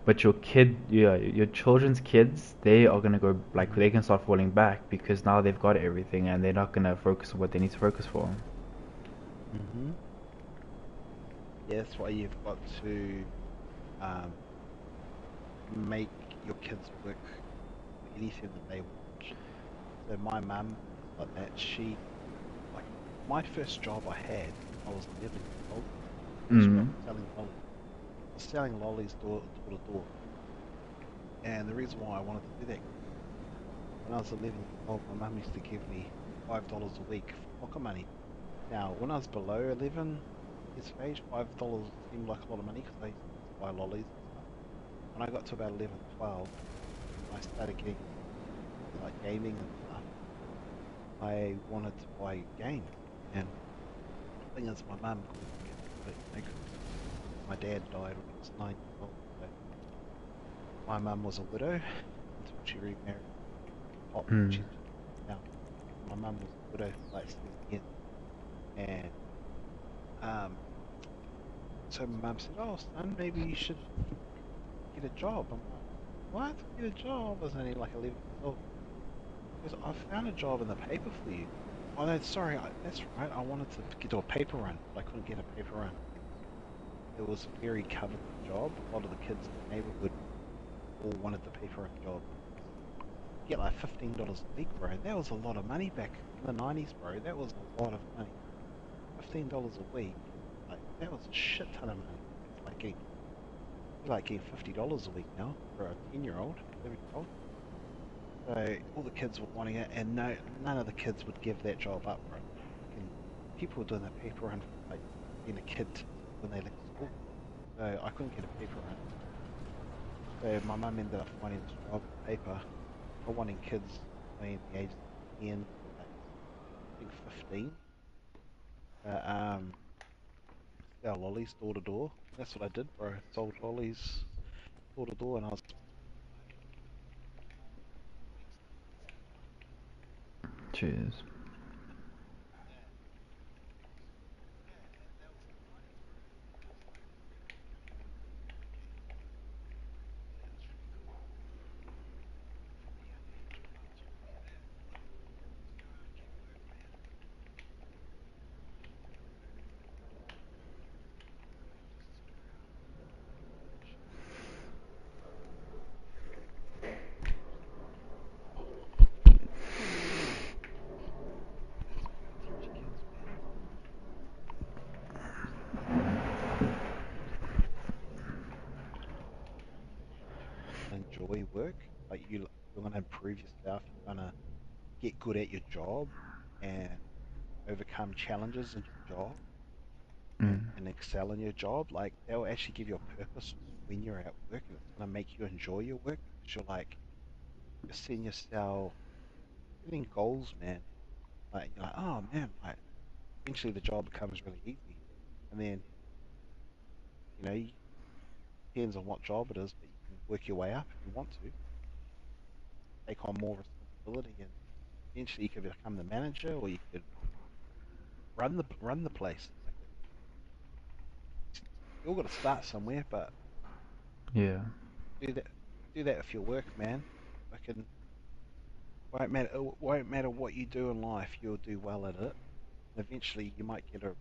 but your children's kids, they are gonna go like Hmm. they can start falling back because now they've got everything and they're not gonna focus on what they need to focus for. Hmm. Yeah, that's why you've got to um, make your kids work for anything that they want. So my mum is like that. Like, my first job I had, I was 11 years old. First job Mm. selling lollies. I was selling lollies door to door. And the reason why I wanted to do that, when I was 11 years old, my mum used to give me $5 a week for pocket money. Now, when I was below 11 years of age, $5 seemed like a lot of money because I used to buy lollies and stuff. When I got to about 11, 12, I started getting like gaming and stuff. I wanted to buy games. And the thing is, my mum couldn't get into it, because my dad died when I was 9 years old. So my mum was a widow until she remarried Pop, and Mm. she's just now. My mum was a widow for like 7 years. And um, so my mum said, "Oh, son, maybe you should get a job." I'm like, "What? Get a job?" I was only like 11 years old. She goes, "I found a job in the paper for you." Oh, no, sorry, that's right. I wanted to get to a paper run, but I couldn't get a paper run. It was a very coveted job. A lot of the kids in the neighborhood all wanted the paper run job. You get like $15 a week, bro. That was a lot of money back in the 90s, bro. That was a lot of money. $15 a week, like that was a shit ton of money. Like getting $50 a week now for a 10-year-old, 11-year-old. So all the kids were wanting it, and no, none of the kids would give that job up, bro. And people were doing the paper run from like being a kid when they left school. So I couldn't get a paper run. So my mum ended up finding this job in the paper for wanting kids between the ages of 10 to like I think 15. Um, sell lollies door to door. That's what I did, bro. Sold lollies door to door, and I was Cheers. teach kids, man, enjoy work. Like you're gonna improve yourself. You're gonna get good at your job and overcome challenges in your job Mm. and excel in your job. Like they'll actually give you a purpose when you're at work, and it's gonna make you enjoy your work because you're seeing yourself setting goals, man. Like you're like, oh man, like eventually the job becomes really easy, and then you depends on what job it is, but you can work your way up if you want to, take on more responsibility, and eventually you could become the manager, or you could run the place. you all got to start somewhere, but Yeah. do that. Do that with your work, man. Fucking won't matter what you do in life. You'll do well at it. Eventually, you might get a.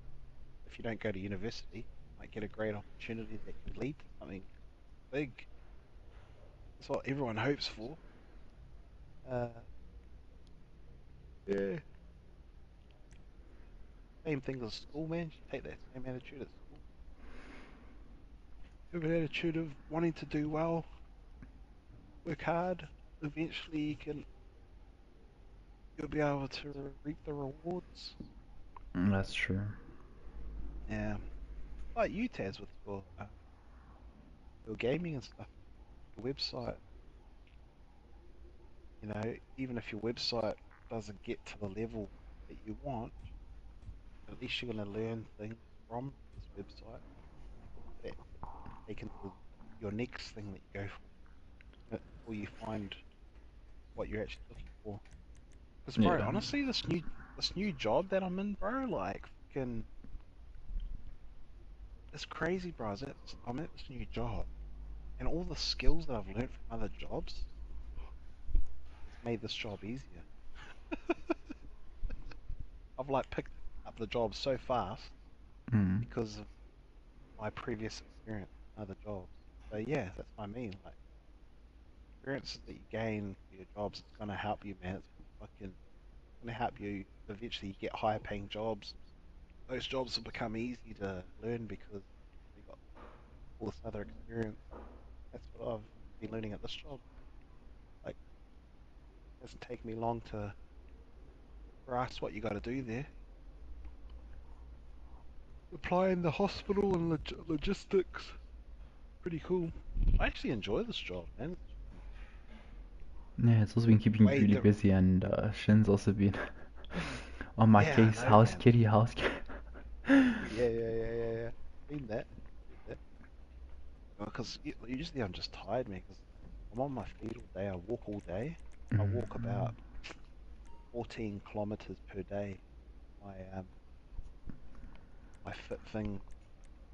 If you don't go to university, you might get a great opportunity that could lead to something big. That's what everyone hopes for. Uh, yeah. Same thing as school, man. You take that same attitude at school. You have an attitude of wanting to do well, work hard. Eventually, you'll be able to reap the rewards. That's true. Yeah, like you, Taz, with your gaming and stuff, your website. Even if your website doesn't get to the level that you want, at least you're going to learn things from this website that take into your next thing that you go for, before you find what you're actually looking for. Because, bro, Yeah. honestly, this new job that I'm in, bro, like, fucking, it's crazy, bro. I'm at this new job, and all the skills that I've learned from other jobs has made this job easier. I've like picked up the job so fast Mm. because of my previous experience in other jobs. So yeah, that's what I mean. Like experiences that you gain for your jobs, it's gonna help you, man. It's gonna help you eventually get higher paying jobs. Those jobs will become easy to learn because you got all this other experience. That's what I've been learning at this job. Like it doesn't take me long to grasp what you got to do there. Apply in the hospital and logistics. Pretty cool. I actually enjoy this job, man. Yeah, it's also been keeping me Way really different. busy, and Shin's also been on my Yeah, I case. know, House man. kitty, house kitty. Yeah, yeah, yeah, yeah, yeah. Seen that. Seen that. Because usually I'm just tired, man. Because I'm on my feet all day. I walk all day. I walk Mm. about 14 kilometers per day. My my fit thing,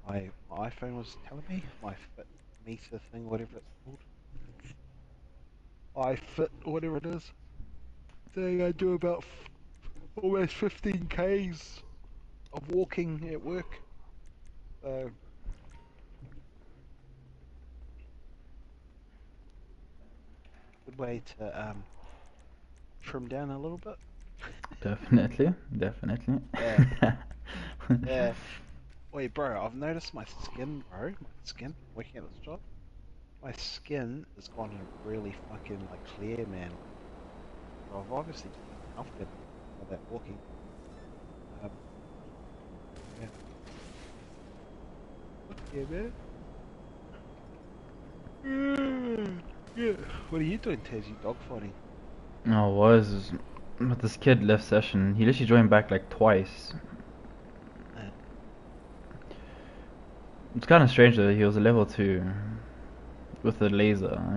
my iPhone was telling me my fit meter thing, whatever it's called, iFit, whatever it is, saying I do about almost 15 k's of walking at work. So good way to trim down a little bit. Definitely, definitely. Yeah, yeah. Wait, bro, I've noticed my skin, bro. My skin, working at this job, my skin has gone really fucking like clear, man. So I've obviously been healthier by that walking. Um, yeah, fuck yeah, man. Yeah. What are you doing, Taz? You dog fighting? No, it was. But this kid left session. He literally joined back like twice. Uh, It's kind of strange though. He was a level 2 with a laser. I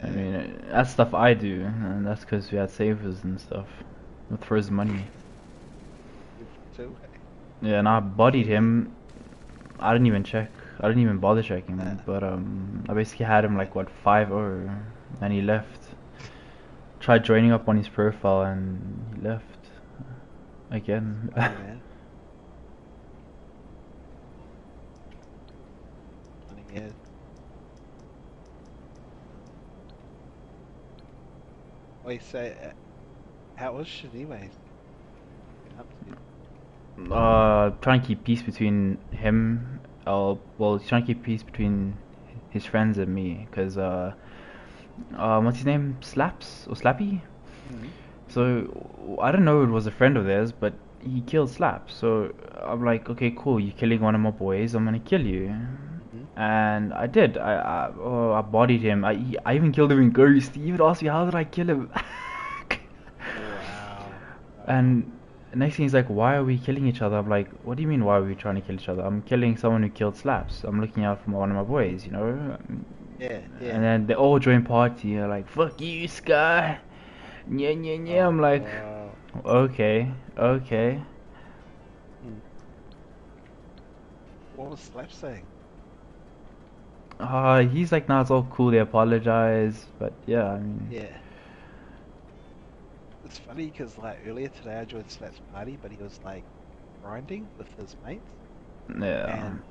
uh, mean, that's stuff I do, and that's because we had savers and stuff with frozen money. you too? Hey? Yeah, and I bodied Yeah, yeah. him. I didn't even check. I didn't even bother checking. Uh, But I basically had him uh, like what 5-0, and he left. Tried joining up on his profile, and he left again. funny, man. Funny, yeah. Wait, so how was shit anyways? Been up to? Trying to keep peace between him. Well, he's trying to keep peace between his friends and me, cause what's his name? Slaps or Slappy? Mm-hmm. So I don't know it was a friend of theirs, but he killed Slaps. So I'm like, okay, cool. You're killing one of my boys. I'm gonna kill you. Mm-hmm. And I did. I bodied him. I even killed him in Ghost. He even asked me how did I kill him. Wow. Wow. And next thing he's like, why are we killing each other? I'm like, what do you mean why are we trying to kill each other? I'm killing someone who killed Slaps. I'm looking out for one of my boys, you know? Yeah, yeah. And then they all join party. They're like, fuck you, Sky. Yeah, yeah, yeah. I'm Oh, like, wow. okay, okay. Hmm. What was Slap saying? He's like, nah, it's all cool. They apologize, but yeah, I mean, Yeah. It's funny because like earlier today I joined Slap's party, but he was like grinding with his mates, yeah. and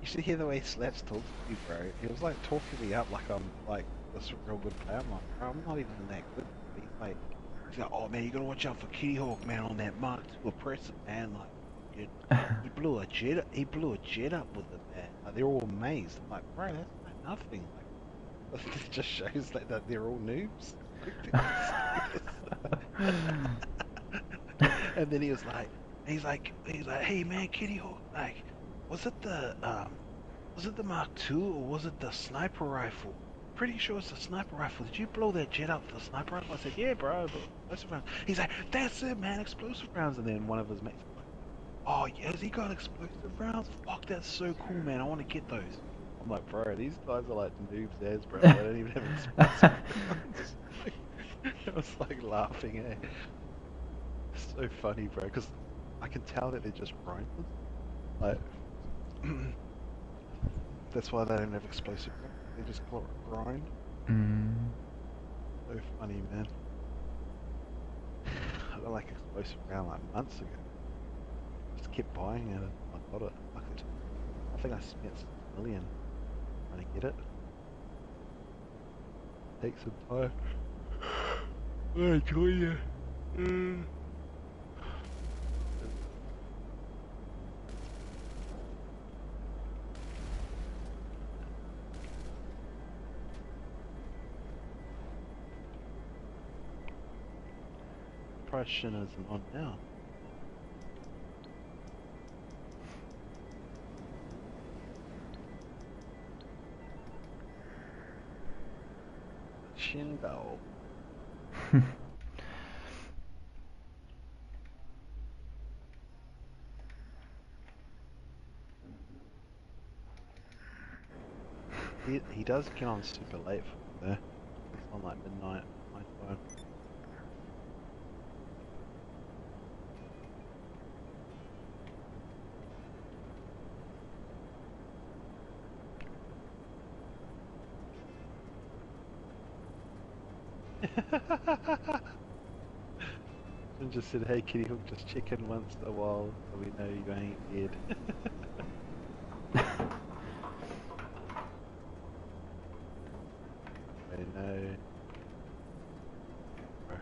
you should hear the way Slaps talks to me, bro. He was like talking me up like I'm like this real good player. I'm like, bro, I'm not even that good. But he's like, oh man, you gotta watch out for Kitty Hawk, man, on that Mark II oppressor, man. Like, fucking, he blew a jet up with it, man. Like, they're all amazed. I'm like, bro, that's like nothing. Like, it just shows like that they're all noobs. Like, they're and then he's like, hey man, Kitty Hawk, like, was it the was it the Mark II or was it the sniper rifle? Pretty sure it's the sniper rifle. Did you blow that jet up with the sniper rifle? I said, yeah, bro, but explosive rounds. He's like, that's it, man, explosive rounds. And then one of his mates was like, oh, yeah, has he got explosive rounds? Fuck, that's so cool, man. I want to get those. I'm like, bro, these guys are like noobs as, bro. They don't even have explosive rounds. I was like laughing, eh? It's so funny, bro, because I can tell that they're just grinders. Like, that's why they don't have explosive rounds. They just call it a grind. Mm. So funny, man. I got like explosive round like months ago. Just kept buying it and I got it. I think I spent 6 million trying to get it. Takes some time. I tell you. Price Shin isn't on now. Shindao. He does get on super late for me though. It's on like midnight my time. And just said, hey Kitty Hook, just check in once in a while so we know you ain't dead. I know. Bro.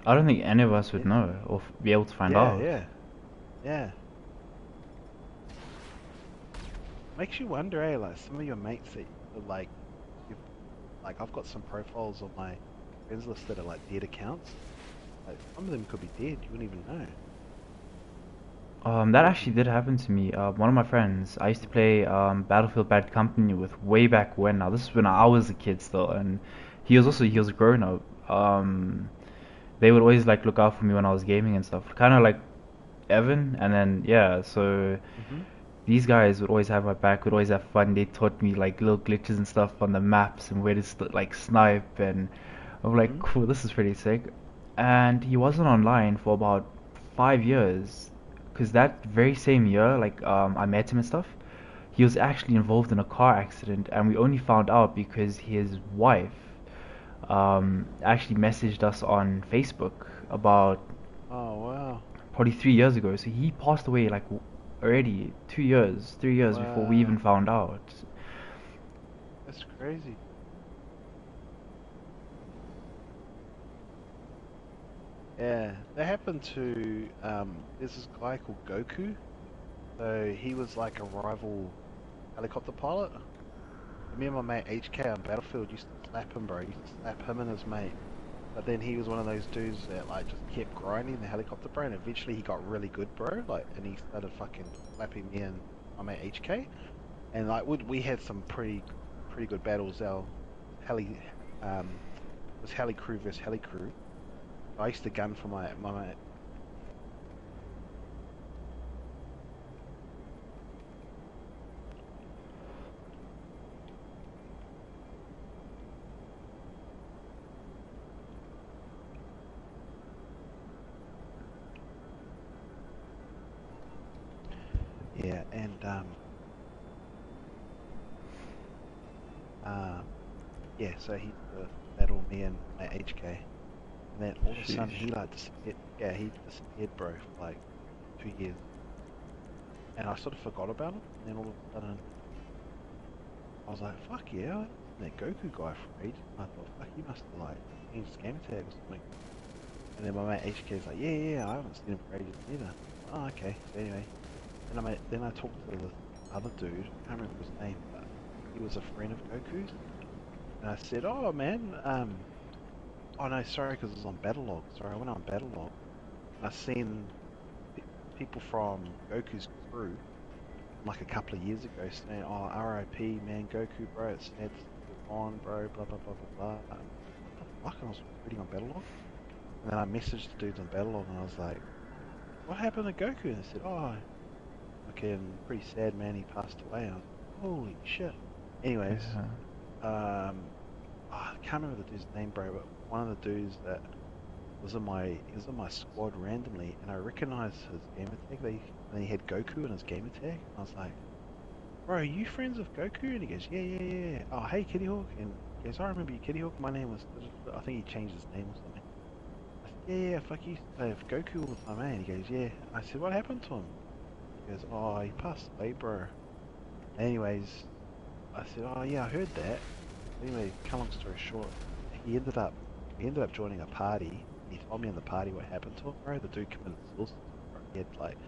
I don't think any of us would Yeah, know or be able to find yeah, out. yeah, yeah. Makes you wonder, eh? Like some of your mates that are like, you've, like I've got some profiles on my friends list that are like dead accounts. Like some of them could be dead. You wouldn't even know. That What actually did happen to me. One of my friends, I used to play Battlefield Bad Company with way back when. Now this is when I was a kid still, and he was a grown up. They would always like look out for me when I was gaming and stuff, kind of like Evan. And then yeah, so Mm-hmm. these guys would always have my back, would always have fun. They taught me like little glitches and stuff on the maps and where to like snipe, and I'm like, Mm-hmm. cool, this is pretty sick. And he wasn't online for about 5 years, because that very same year, like I met him and stuff. He was actually involved in a car accident, and we only found out because his wife actually messaged us on Facebook about Oh wow. probably 3 years ago. So he passed away like already 2 years, 3 years before we even Wow. found out. That's crazy. Yeah, that happened to there's this guy called Goku. So he was like a rival helicopter pilot. And me and my mate HK on Battlefield used to slap him, bro. Used to slap him and his mate. But then he was one of those dudes that like just kept grinding the helicopter, bro. And eventually he got really good, bro. Like, and he started fucking slapping me and my mate HK. And like we had some pretty good battles. Our heli um was Heli Crew versus Heli Crew. I used to gun for my mate. Yeah, and um yeah, so he used to battle me and my HK, and then all of a sudden Sheesh. he like disappeared. Yeah, he disappeared, bro, for like 2 years, and I sort of forgot about him. And then all of a sudden, I was like, "Fuck yeah, I haven't seen that Goku guy for ages." And I thought, "Fuck, he must have like changed his gamer tag or something." And then my mate HK is like, "Yeah, yeah, I haven't seen him for ages either." Oh, okay. So anyway, then I talked to the other dude. I can't remember his name, but he was a friend of Goku's, and I said, "Oh man, oh no, sorry, because it was on Battlelog. Sorry, I went on Battlelog. And I seen pe people from Goku's crew like a couple of years ago saying, "Oh, RIP, man, Goku, bro. It's sad to see you gone, bro. Blah blah blah blah blah." What the fuck? And I was reading on Battlelog, and then I messaged the dudes on Battlelog, and I was like, "What happened to Goku?" And they said, "Oh, fucking pretty sad, man. He passed away." And I was like, "Holy shit." Anyways, Yeah. I can't remember the dude's name, bro, but one of the dudes that he was in my squad randomly, and I recognized his gamer tag. And he had Goku in his gamer tag. I was like, "Bro, are you friends with Goku?" And he goes, "Yeah, yeah, yeah, yeah. Oh, hey, Kitty Hawk." And he goes, "I remember you, Kitty Hawk. My name was," I think he changed his name or something. I said, "Yeah, yeah, fuck you. If Goku was my man." He goes, "Yeah." I said, "What happened to him?" He goes, "Oh, he passed away, bro." Anyways, I said, "Oh yeah, I heard that." Anyway, cut long story short, he ended up he ended up joining a party. He told me in the party what happened to him, bro. The dude committed suicide, bro. He had like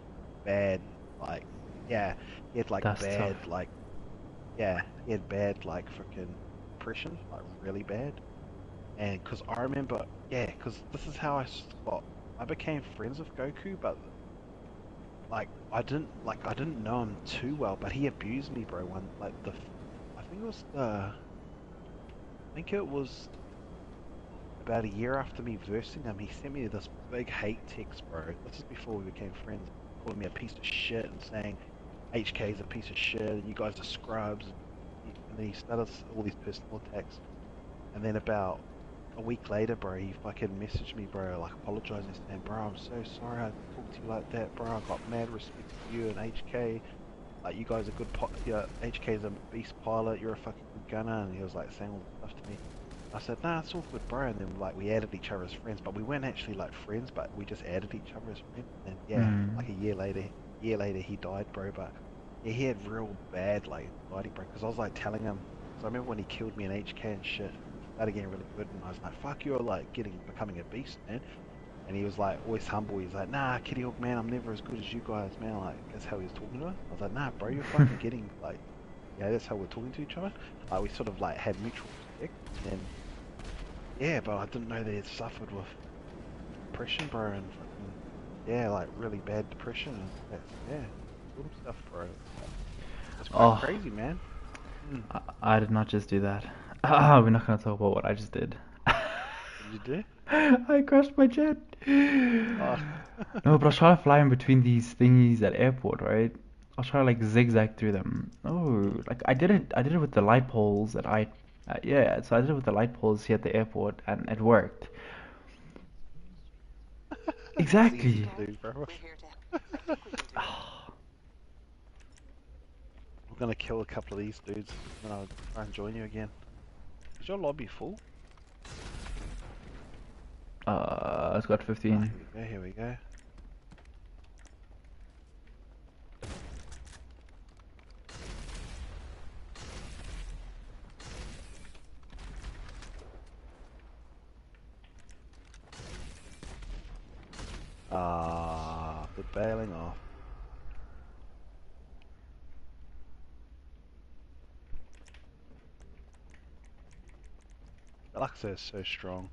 bad, like, yeah, he had like That's tough. bad, like, yeah, he had bad, like, freaking depression, like really bad. And because I remember, yeah, because this is how got, I became friends with Goku, but like I didn't know him too well, but he abused me, bro. One like I think it was I think it was about a year after me versing him, he sent me this big hate text, bro. This is before we became friends, calling me a piece of shit and saying HK's a piece of shit and you guys are scrubs. And then he started all these personal attacks. And then about a week later, bro, he fucking messaged me, bro, like apologizing, saying, "Bro, I'm so sorry I talked to you like that, bro. I got mad respect for you and HK. Like, you guys are good, yeah, HK's a beast pilot, you're a fucking good gunner," and he was like saying all this stuff to me. I said, "Nah, it's all good, bro." And then like we added each other as friends, but we weren't actually like friends, but we just added each other as friends. And yeah, Mm. like year later he died, bro. But yeah, he had real bad like anxiety, bro. Because I was like telling him, because I remember when he killed me in HK and shit, he started getting really good, and I was like, "Fuck, you're like becoming a beast, man." And he was like always humble. He's like, "Nah, Kitty Hawk, man, I'm never as good as you guys, man." Like that's how he was talking to us. I was like, "Nah, bro, you're fucking getting like, yeah, that's how we're talking to each other." Like we sort of like had mutual respect, and then yeah, but I didn't know they had suffered with depression, bro, and fucking yeah, like really bad depression and that's yeah, sort of stuff, bro. It's quite Oh, crazy, man. Mm. I did not just do that. Ah, we're not gonna talk about what I just did. What did you do? I crashed my jet. Oh, No, but I was trying to fly in between these thingies at airport, right? I was trying to like zigzag through them. Oh, like I did it with the light poles at yeah. So I did it with the light poles here at the airport, and it worked. it's easy Exactly. to do, bro. I'm gonna kill a couple of these dudes, and then I'll try and join you again. Is your lobby full? It's got Ah, 15. here we go, here we go. Ah, they're bailing off. Alexa is so strong.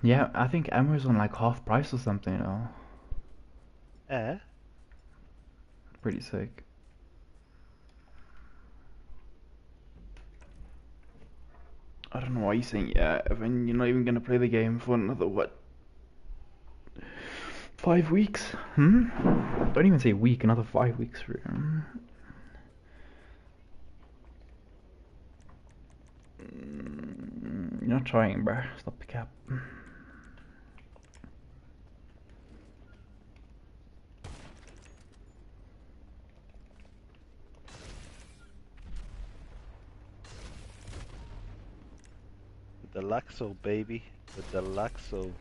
Yeah, I think ammo's on like half price or something, you know. Eh? Pretty sick. I don't know why you're saying yeah when you're not even gonna play the game for another what? 5 weeks? Hmm? Don't even say week, another 5 weeks. You're not trying, bruh. Stop the cap. The Deluxo, baby. The Deluxo.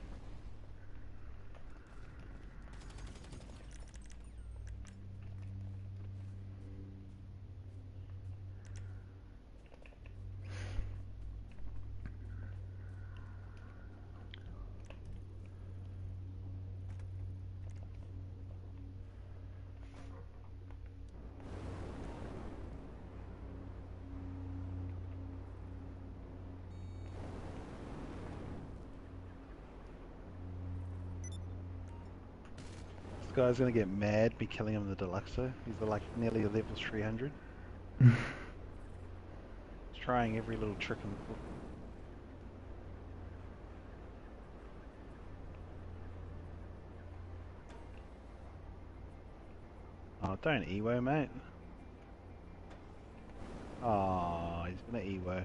This guy's gonna get mad me killing him in the Deluxo. He's like nearly a level 300. He's trying every little trick in the book. Oh, don't Ewo, mate. Oh, he's gonna Ewo.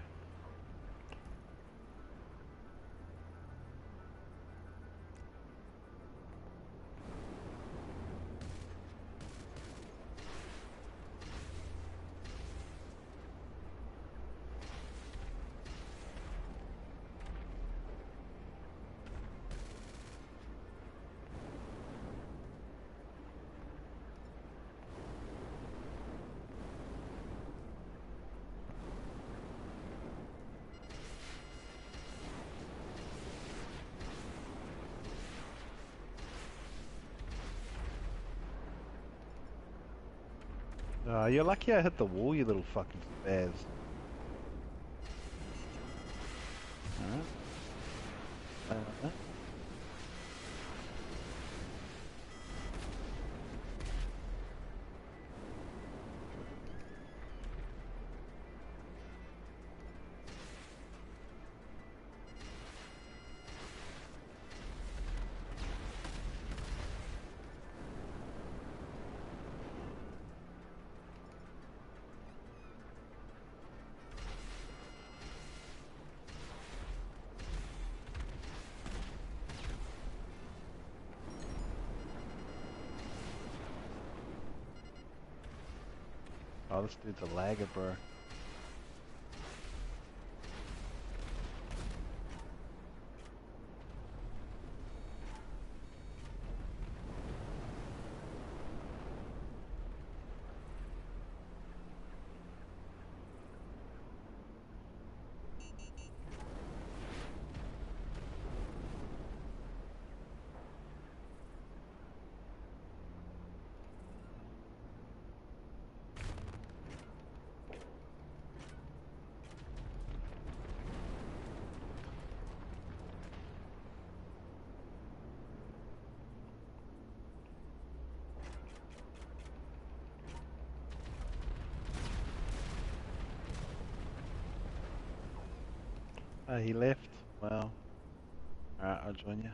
You're lucky I hit the wall, you little fucking spaz. Alright. Oh, this dude's a lagger, bro. Oh, he left. Well, alright, I'll join you.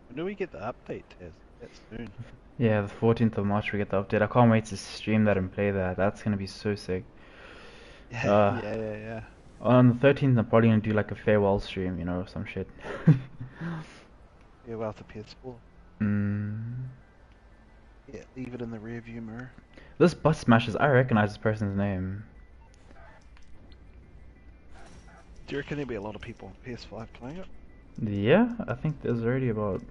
When do we get the update, Taz? That's soon. Yeah, the 14th of March we get the update. I can't wait to stream that and play that. That's gonna be so sick. Yeah, Uh, yeah. on the 13th I'm probably gonna do like a farewell stream, you know, some shit. Yeah, well, to PS4. mm. Yeah, leave it in the rear view mirror. This bus smashes, I recognize this person's name. Do you reckon there'll be a lot of people on PS5 playing it? Yeah, I think there's already about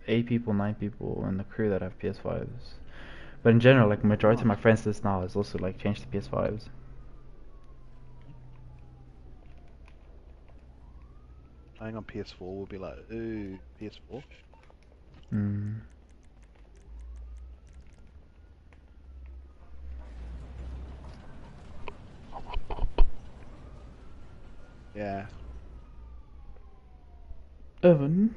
8 people, 9 people in the crew that have PS5s. But in general, like majority of my Nice. friends list now is also like changed to PS5s. Playing on PS4 will be like, ooh, PS4. Mm. Yeah. Evan,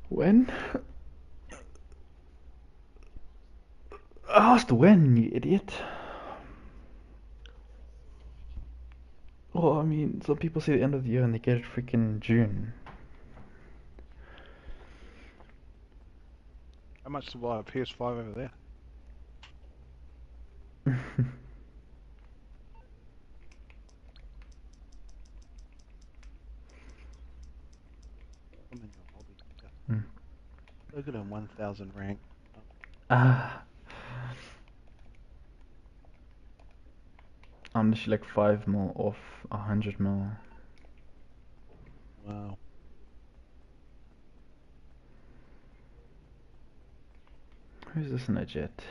when? I asked when, you idiot. Well, I mean, some people say the end of the year and they get it freaking June. How much to buy a PS5 over there? I'm in your lobby. Yeah. Hmm. Look at him, 1,000 rank. Oh, Ah, I'm literally like 5 mil off 100 mil. wow. Who's this in a jet?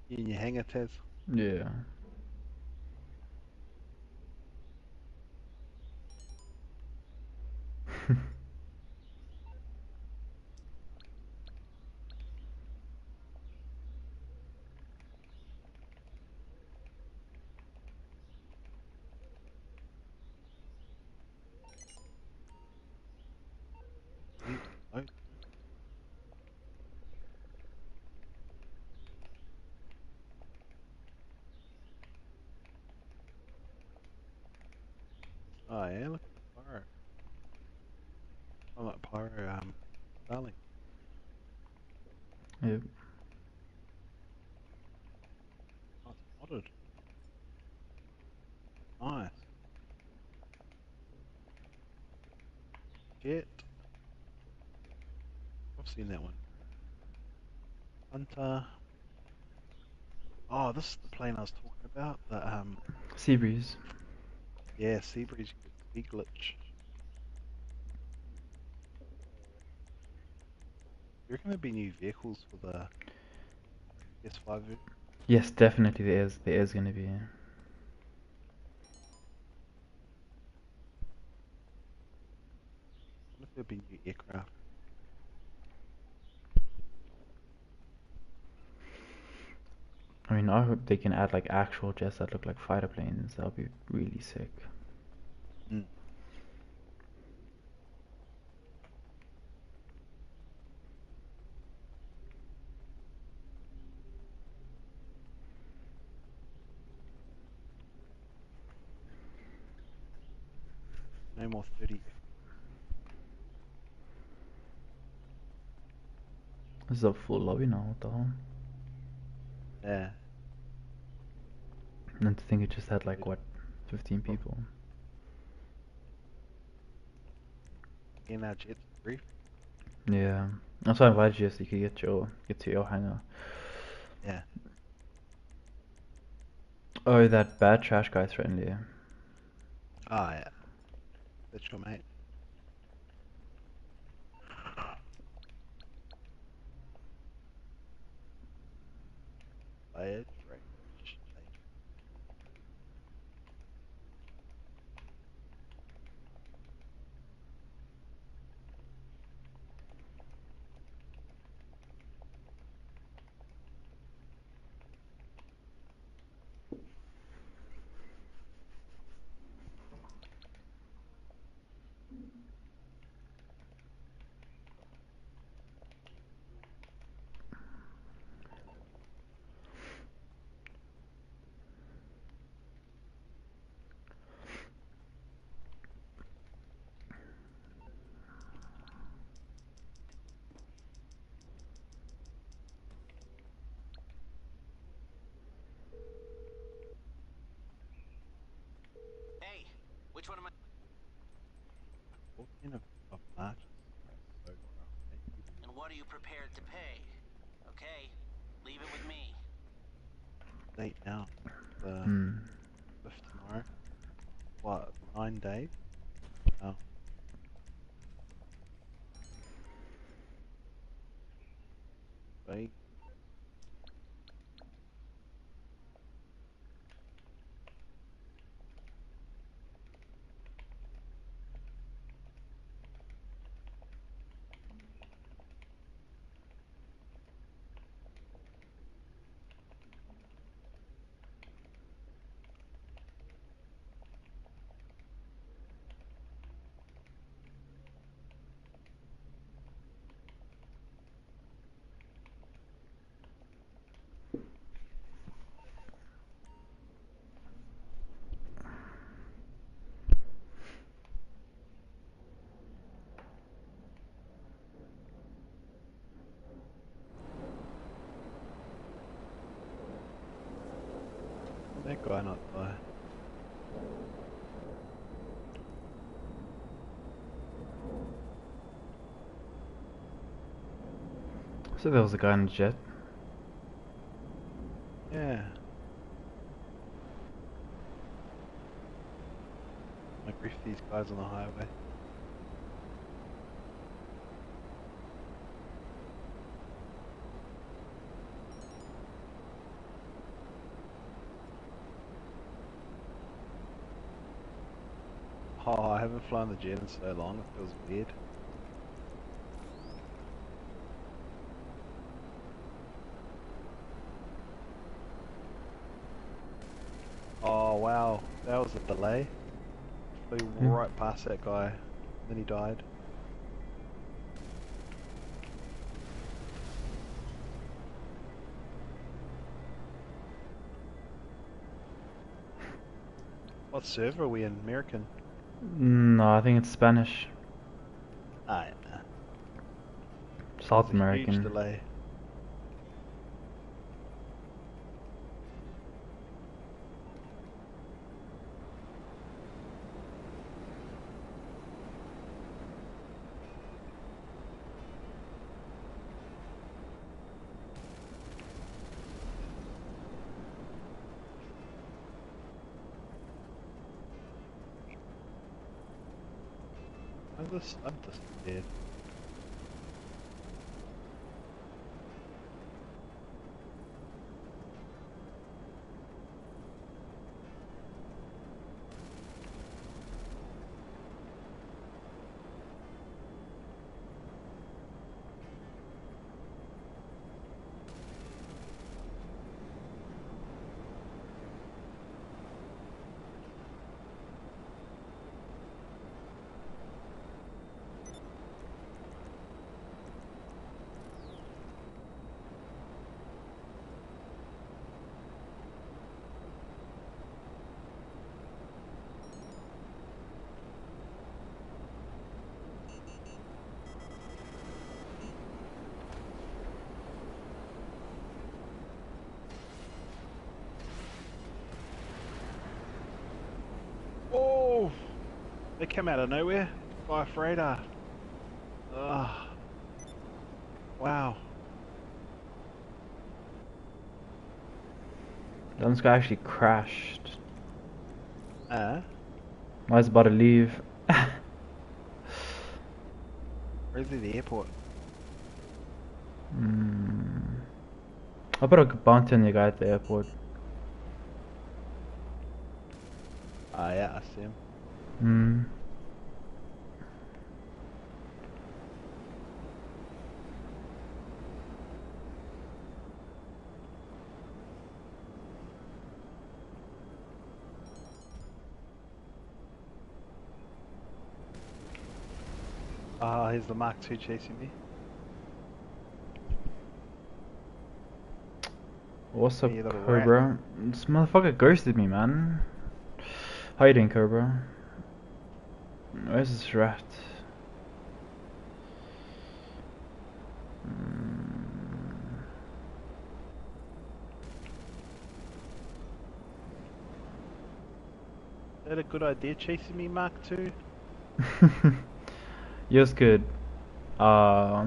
You in your hangar, Taz? Yeah. Sweet. Oh, oh yeah, look at Pyro. I like Pyro, Starling. Yep. Oh, it's modded. Nice. Jet. I've seen that one. Hunter. Oh, this is the plane I was talking about. The Seabreeze. yeah, Seabreeze. You get speed glitch. You reckon there'd be new vehicles for the PS5 version? Yes, definitely there is. There is gonna be. What if there'd be new aircraft? I mean, I hope they can add like actual jets that look like fighter planes. That would be really sick. Mm. No more 30. This is a full lobby now. What the hell? Yeah. And to think it just had like 30. what, 15 Oh, people. in our jets brief. Yeah. That's why I invited you so you could get to your hangar. Yeah. Oh, that bad trash guy threatened you. Ah, yeah. That's your mate. Fire drainage. Hey, which one am I? 14th of March is so far away. And what are you prepared to pay? Okay, leave it with me. Date now. The Hmm. 5th tomorrow. what, 9 days? Oh. Sweet. That guy not die. So there was a guy in the jet. Yeah. I grief these guys on the highway. Oh, I haven't flown the jet in so long, it feels weird. Oh wow, that was a delay. Flew right past that guy, then he died. What server are we in? American? No, I think it's Spanish. Ah, yeah. South There's a huge American. delay. I'm just dead. Oh! They came out of nowhere by a freighter. Ugh. Wow. This guy actually crashed. Uh, I was about to leave. where's the airport? I put a bounty on the guy at the airport. Ah, yeah, I see him. Ah, here's the Mark II chasing me. What's up, You little rat. Cobra? This motherfucker ghosted me, man. How you doing, Cobra? Where's this rat? Is that a good idea, chasing me, Mark II? Yes, good. Uh,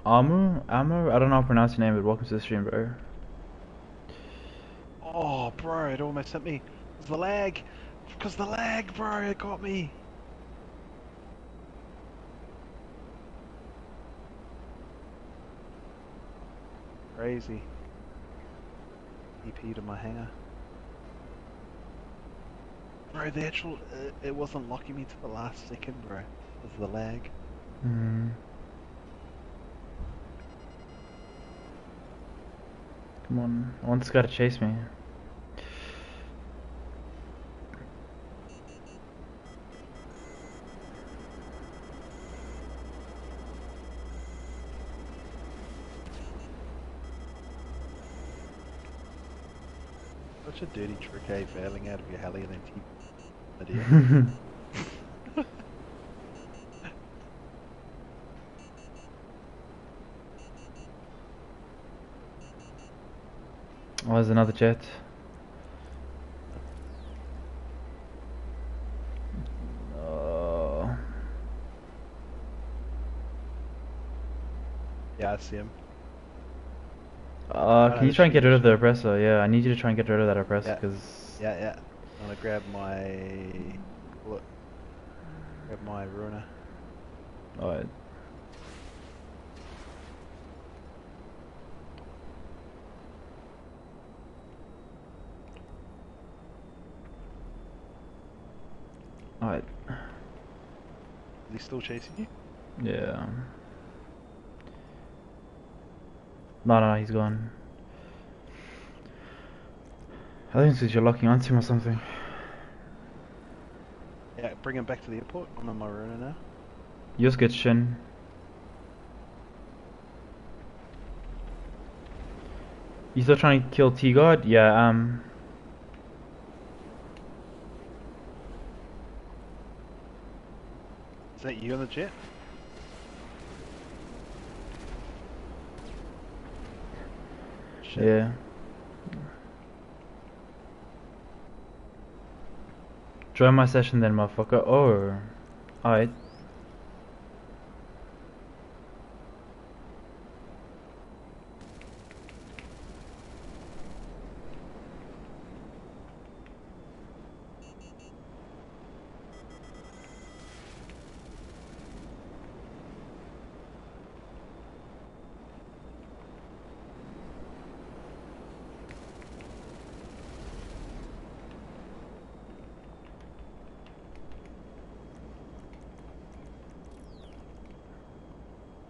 Amu? Amu? I don't know how to pronounce your name, but welcome to the stream, bro. oh, bro, it almost hit me. It's the lag. Because the lag, bro, it got me. Crazy. EP to my hanger. Bro, the actual, it wasn't locking me to the last second, bro. Because of the lag. Hmm. Come on. I want this guy to chase me. Such a dirty trick, eh? Bailing out of your heli and then idiot. Oh, there's another jet. Oh. Yeah, I see him. Oh, no, Can you this try and get rid of the shooting. oppressor? Yeah, I need you to try and get rid of that oppressor, Yeah, because... yeah. I'm gonna grab my bullet. Grab my ruiner. Alright. Alright. Is he still chasing you? Yeah. No, he's gone. I think it's because you're locking onto him or something. Yeah, bring him back to the airport. I'm on my ruiner now. Just get Shin. You still trying to kill T-God? Yeah, Is that you on the jet? Shit. yeah. Join my session then, motherfucker. Oh. Alright.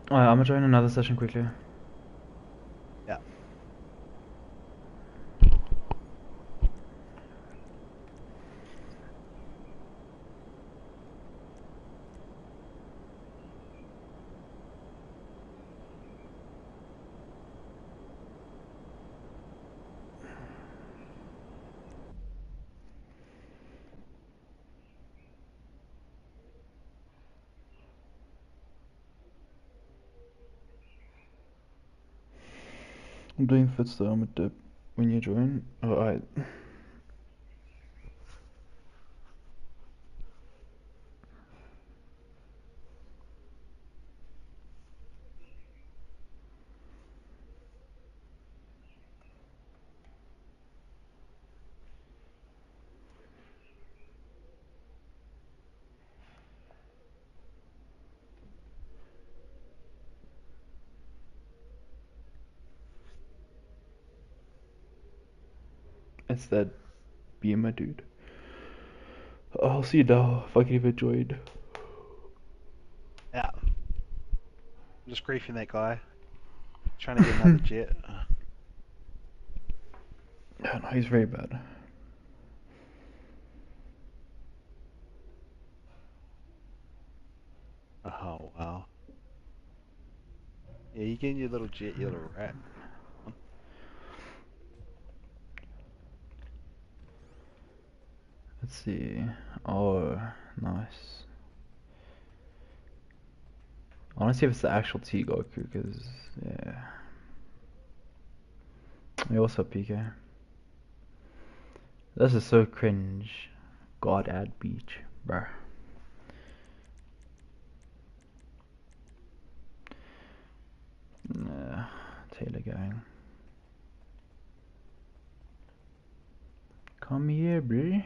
Alright, I'm gonna join another session quickly. Yeah. I'm doing fits though, I'm a dip when you join. Oh, alright. It's that beamer dude. I'll see you now if I can even join. Yeah. I'm just griefing that guy. Trying to get another jet. Yeah, no, he's very bad. Oh, wow. Yeah, you get in your little jet, you little rat. Let's see. Oh, nice. I want to see if it's the actual T Goku, because, yeah. Hey, what's up, PK? This is so cringe. God at beach, bruh. Nah, Taylor gang. Come here, bruh.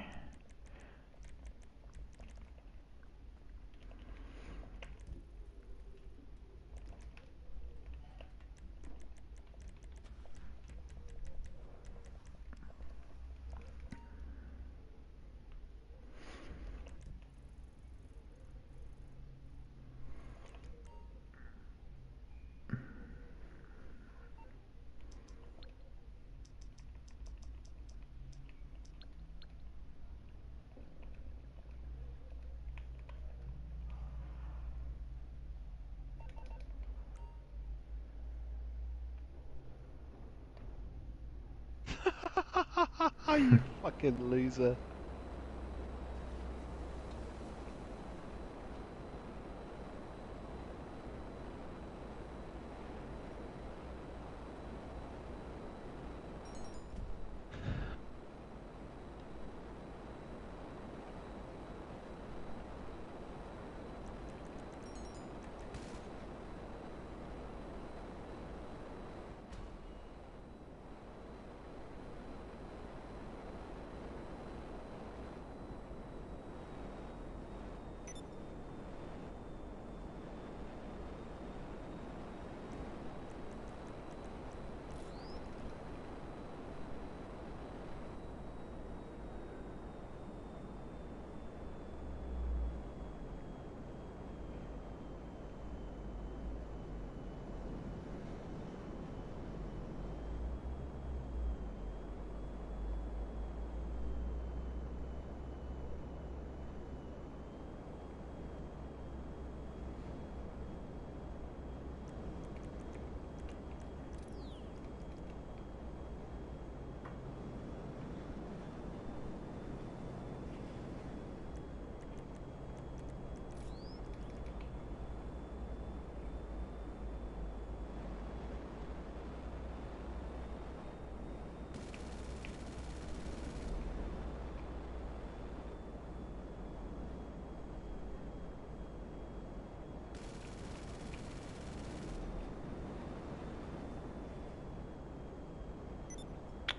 You fucking loser.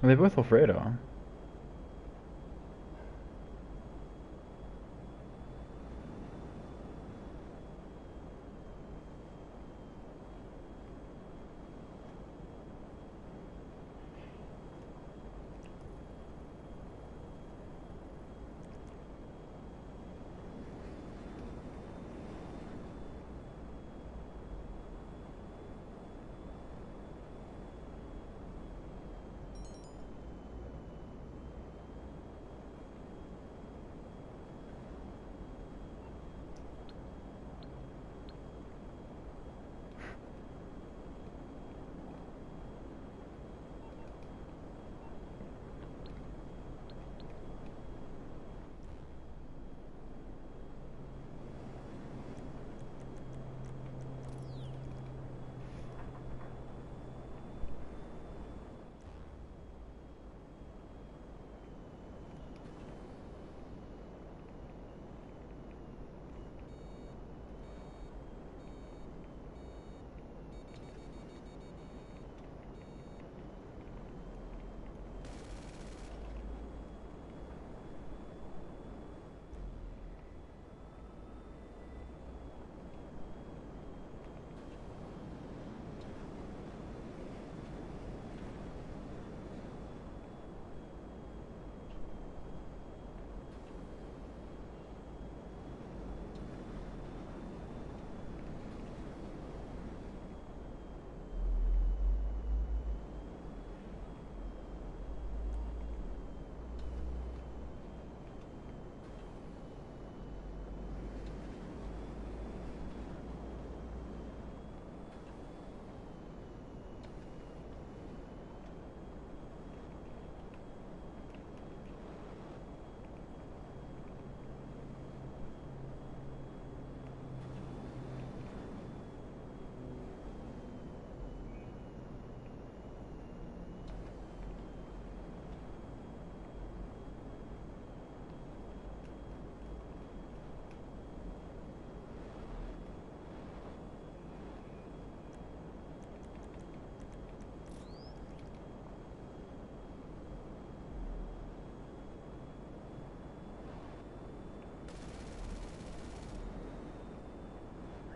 They're both off radar.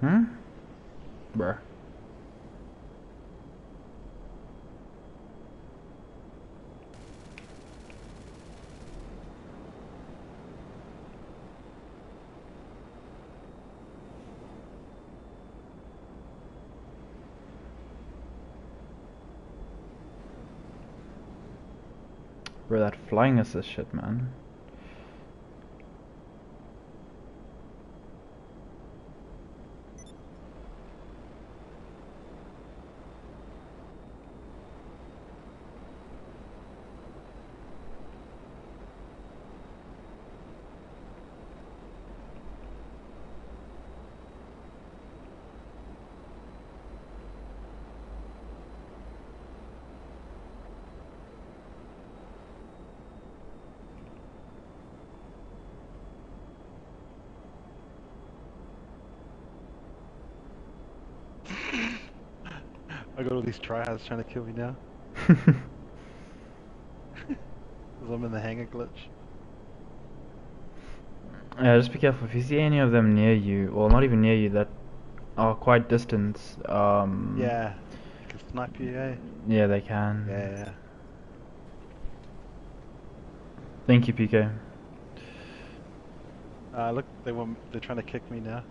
Hmm? Bruh. Bro, that flying assist shit, man. I got all these tryhards trying to kill me now because I'm in the hangar glitch. Yeah, just be careful. If you see any of them near you, or not even near you, that are quite distant, Yeah, they can snipe you, eh? yeah, they can. Yeah. Thank you, PK. Look, they're trying to kick me now.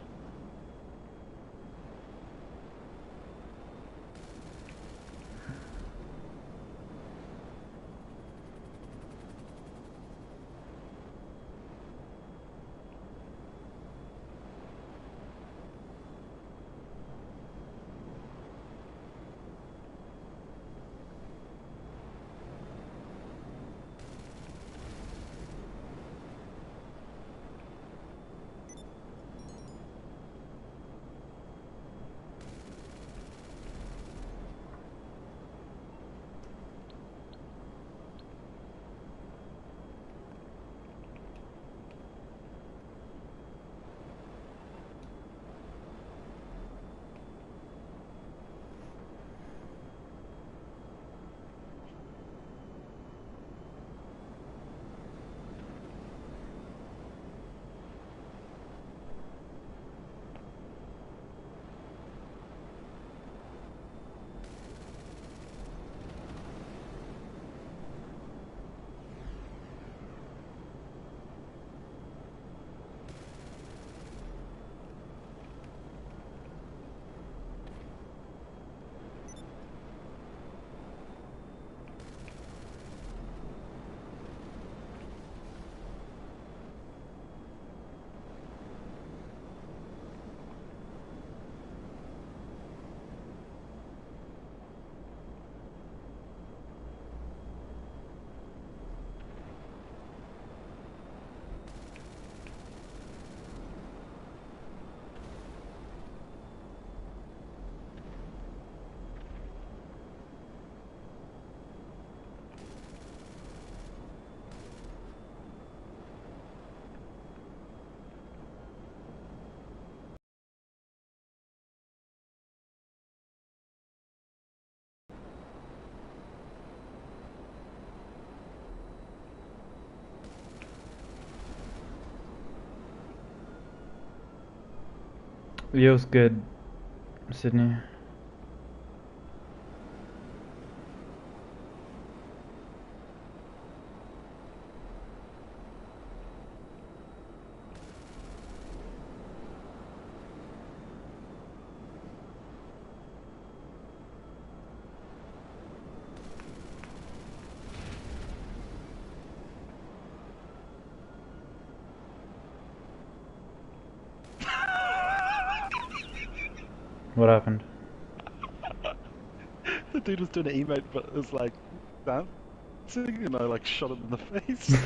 Yo's good, Sydney. What happened? The dude was doing an emote, but it was like dancing, and I like shot him in the face.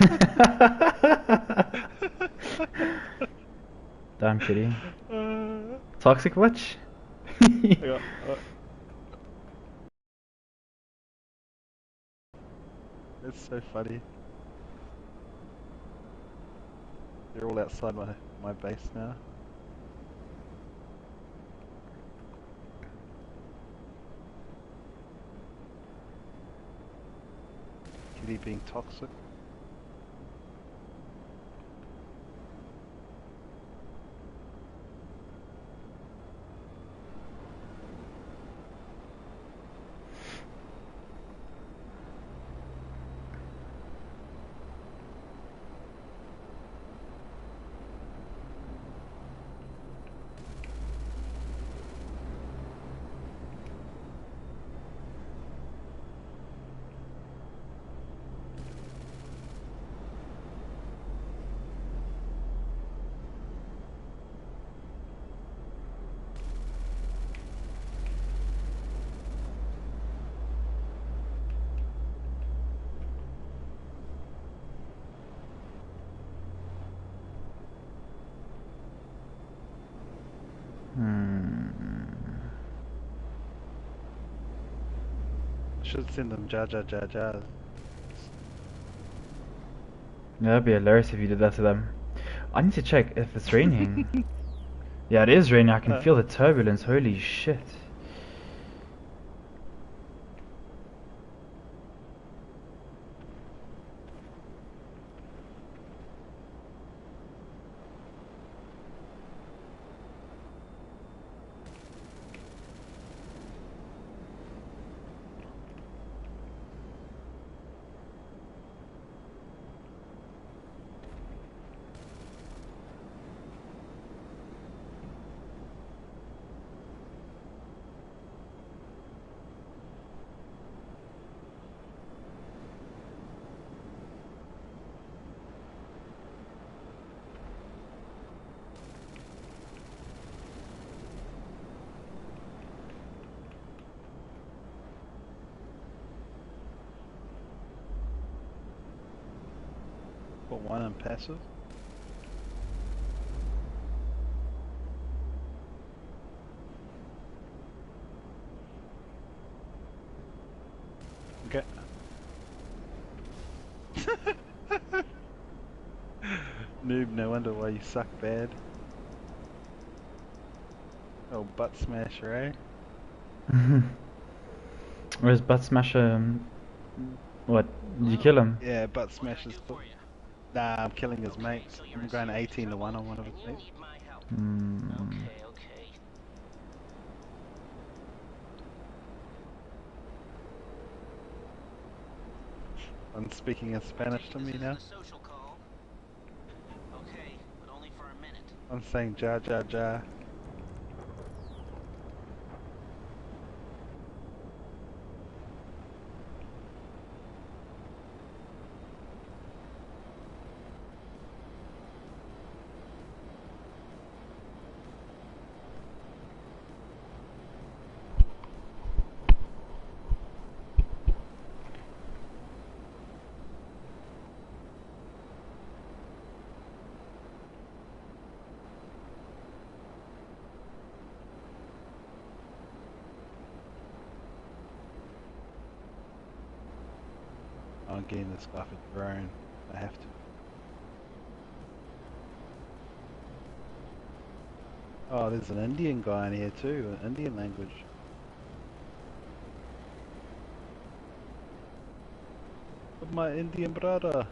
Damn kitty. uh, Toxic glitch? yeah, it's so funny. They're all outside my base now. Kitty being toxic. Should send them ja ja ja ja. That'd be hilarious if you did that to them. I need to check if it's raining. Yeah, it is raining. I can feel the turbulence. Holy shit. Got one in passive. Okay. Noob, no wonder why you suck bad. Oh, butt smasher, eh? Where's Butt Smasher? What? Did you kill him? Yeah, butt What can I smasher's do put. for you? Nah, I'm killing his Okay, mates. so you're I'm in going serious 18 to 1 trouble, on one of his and you mates. need my help. Hmm. Okay. I'm speaking in Spanish Take to this me as now. a social call. Okay, but only for a minute. I'm saying ja ja ja. I'm getting this guy for drone. I have to. Oh, there's an Indian guy in here too, an Indian language. My Indian brother.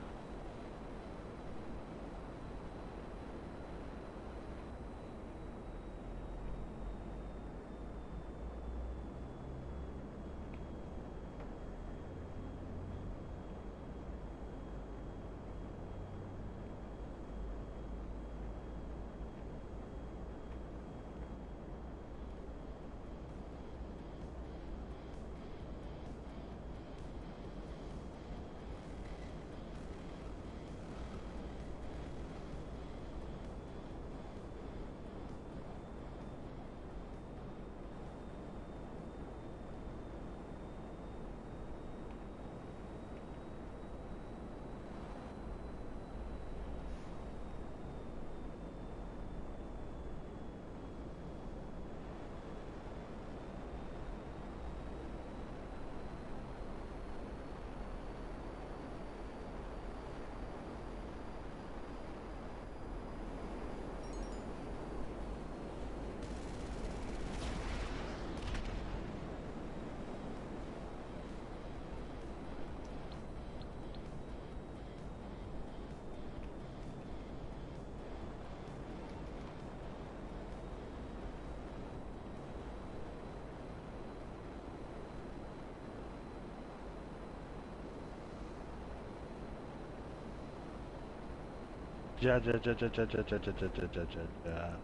Ja ja ja ja ja ja ja ja ja ja ja ja ja.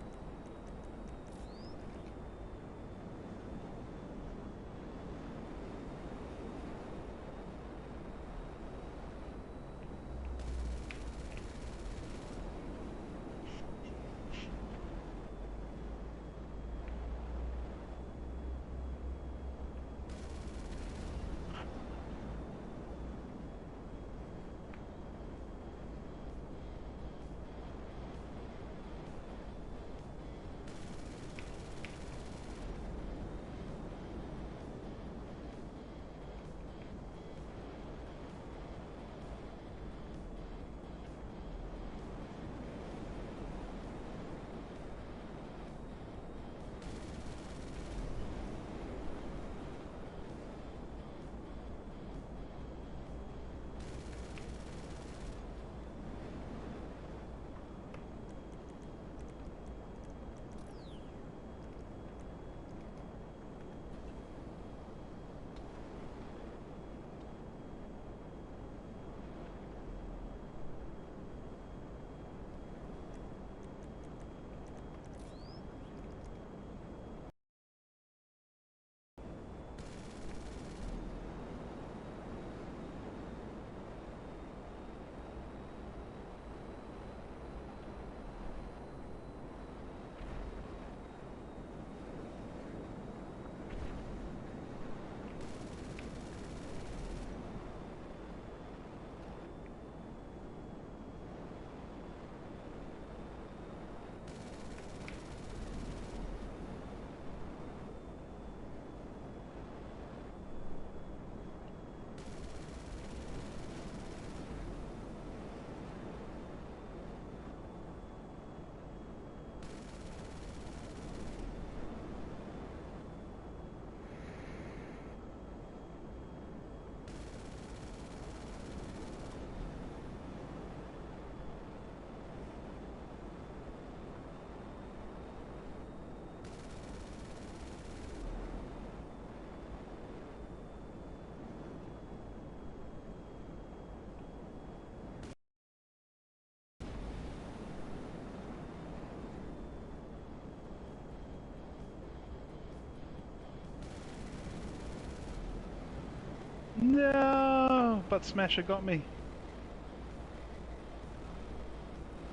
No, butt smasher got me.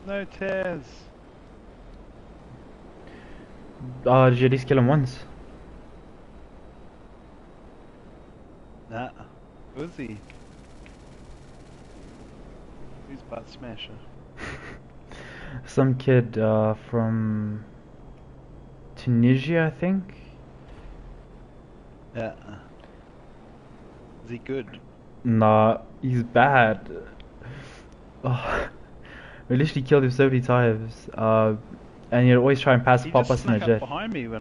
No tears. Did you at least kill him once? Nah. Who is he? Who's butt smasher? Some kid from Tunisia, I think. Yeah. Is he good? Nah, he's bad. Oh, we literally killed him so many times. And he'd always try and pass He pop just us in a snuck up jet. behind me when